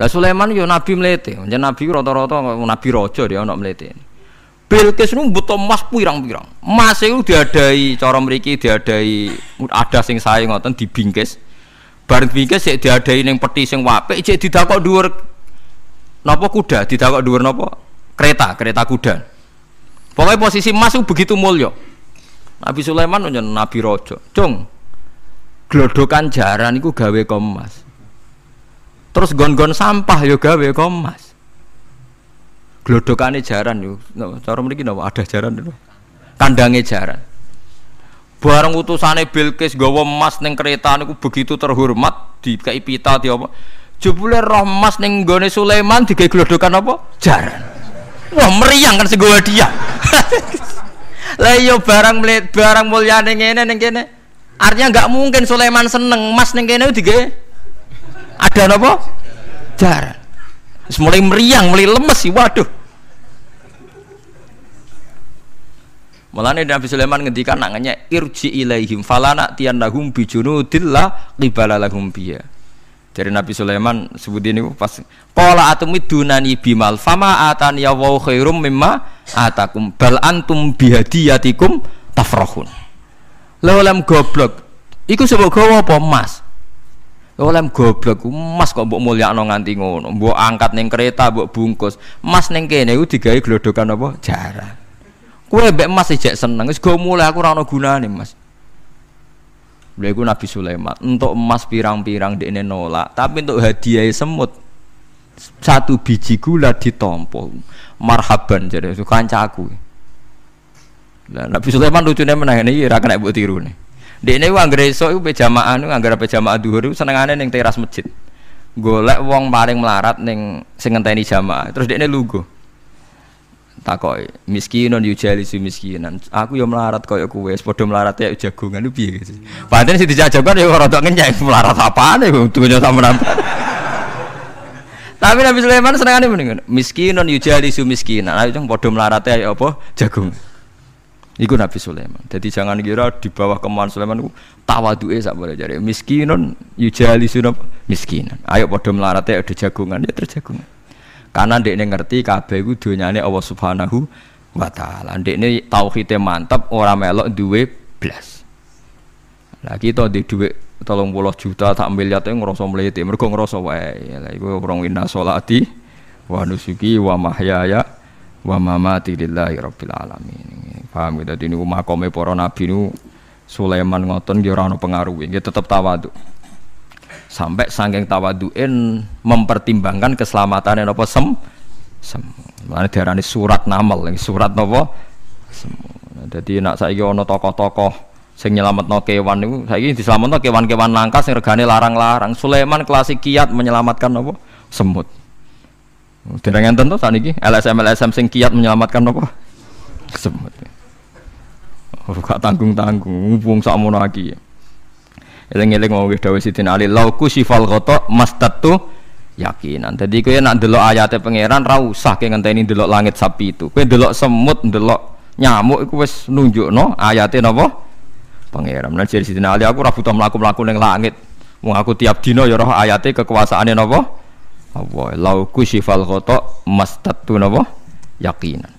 Lah Sulaiman yo nabi mlete. Jan nabi rata-rata nabi raja dia ana mlete. Bilqis nu butuh emas pirang-pirang. Emas itu diadai cara mriki diadai ada sing sae ngoten dibingkis. Bar bingkis sik diadai ning peti sing apik cek didakok dhuwur napa kuda, didakok dhuwur napa kereta kuda. Pokoknya posisi emas itu begitu mulya. Nabi Sulaiman nyen nabi raja. Cung. Glodokan jaran iku gawe Kommas. Terus gon-gon sampah yo gawe Kommas. Glodokane jaran yo. Cara mriki napa ada jaran lho. Kandange jaran. Bareng utusane Bilqis gawa emas ning kereta niku begitu terhormat dikai pita di apa. Jebule roh emas ning nggone Sulaiman digawe glodokan apa? Jaran. Wah meriang kan segowo dia. Lah yo barang mulyane ngene ning kene. Artinya enggak mungkin Sulaiman seneng emas ning kene digawe ada napa? Jaran. Wis mulai meriang, mulai lemes sih, waduh. Mulane Nabi Sulaiman ngendikan nangane irji ilaihim falana tiyanahum bijunudil la qibala lahum biya. Dari Nabi Sulaiman sebut ini pas qala atumidunani bimal fama atani ya wa khairum mimma atakum bal antum bihadiyatikum tafrahun. Lha goblok iku sebab gawa apa emas? Lem goblok emas kok mbok mulyakno nganti ngono, mbok angkat ning kereta mbok bungkus. Emas ning kene iku digawe glodokan apa? Jaran. Kowe mbek emas ijek seneng, wis go mulai aku ora ana gunane, Mas. Lha iku Nabi Sulaiman, untuk emas pirang-pirang dekne nolak, tapi untuk hadiah semut satu biji gula ditampa. Marhaban jare kancaku. Lah Nabi Sulaiman lucune meneh iki ora kena mbok tirune. Dekne ku anggere esuk iku pejamaah niku anggere pejamaah zuhur iku senengane ning teras masjid. Golek wong paling melarat ning sing ngenteni jamaah. Terus dekne lungguh. Takoki, miskinun yujalisu miskinan. Aku ya melarat kaya kowe, padha melarat ya jagongan lu piye gitu. Padahal sing dijajakan ya ora tok ngenyek melarat apane kok dunya sampean. Tapi Nabi Sulaiman senengane mendingan miskinun yujalisu miskinan. Ayo padha melarat ya apa jagung. Iku Nabi Sulaiman. Jadi jangan kira di bawah kemauan Sulaiman ku tawaduke sak boleh jare. Miskinun yujalisu miskinan. Ayo padha melarat ya ada jagongan ya terjagongan. Karena ndekne ngerti kabeh iku donyane Allah Subhanahu wa taala. Ndekne tauhide mantep ora melok duwe blas. Lah kita ndek dhuwit 30 juta tak miliar teh ngrasa mlete, mergo ngrasa wae. Lah iku orang inna sholati wa nusuki wa mahyaya wa mamati lillahi rabbil alamin. Paham gitu dadi niku makome para nabi niku Sulaiman ngoten nggih ora ana pengaruhe, nggih tetep tawadhu. Sampai saking tawaduin mempertimbangkan keselamatan napa Mulane diarani surat namal, surat napa Dadi nek saiki ana tokoh-tokoh sing nyelametno kewan niku saiki diselametno kewan-kewan langka sing regane larang-larang. Sulaiman klasik kiat menyelamatkan napa semut. Dereng enten to saniki LSM sing kiat menyelamatkan napa semut. Ora tanggung-tanggung wong sakmono iki. Eling-eling mau dawuh Sidin Ali lauku sifal ghata mastatu yakinan. Dadi kowe nek ndelok ayate pangeran ra usah ke ngenteni ndelok langit sapi itu. Kowe ndelok semut, ndelok nyamuk iku wis nunjukno ayate napa pangeran. Lan jare Sidin Ali aku ora butuh mlaku-mlaku ning langit. Wong aku tiap dina ya roh ayate kekuasaane napa Allah. Lauku sifal ghata mastatu napa yakinan.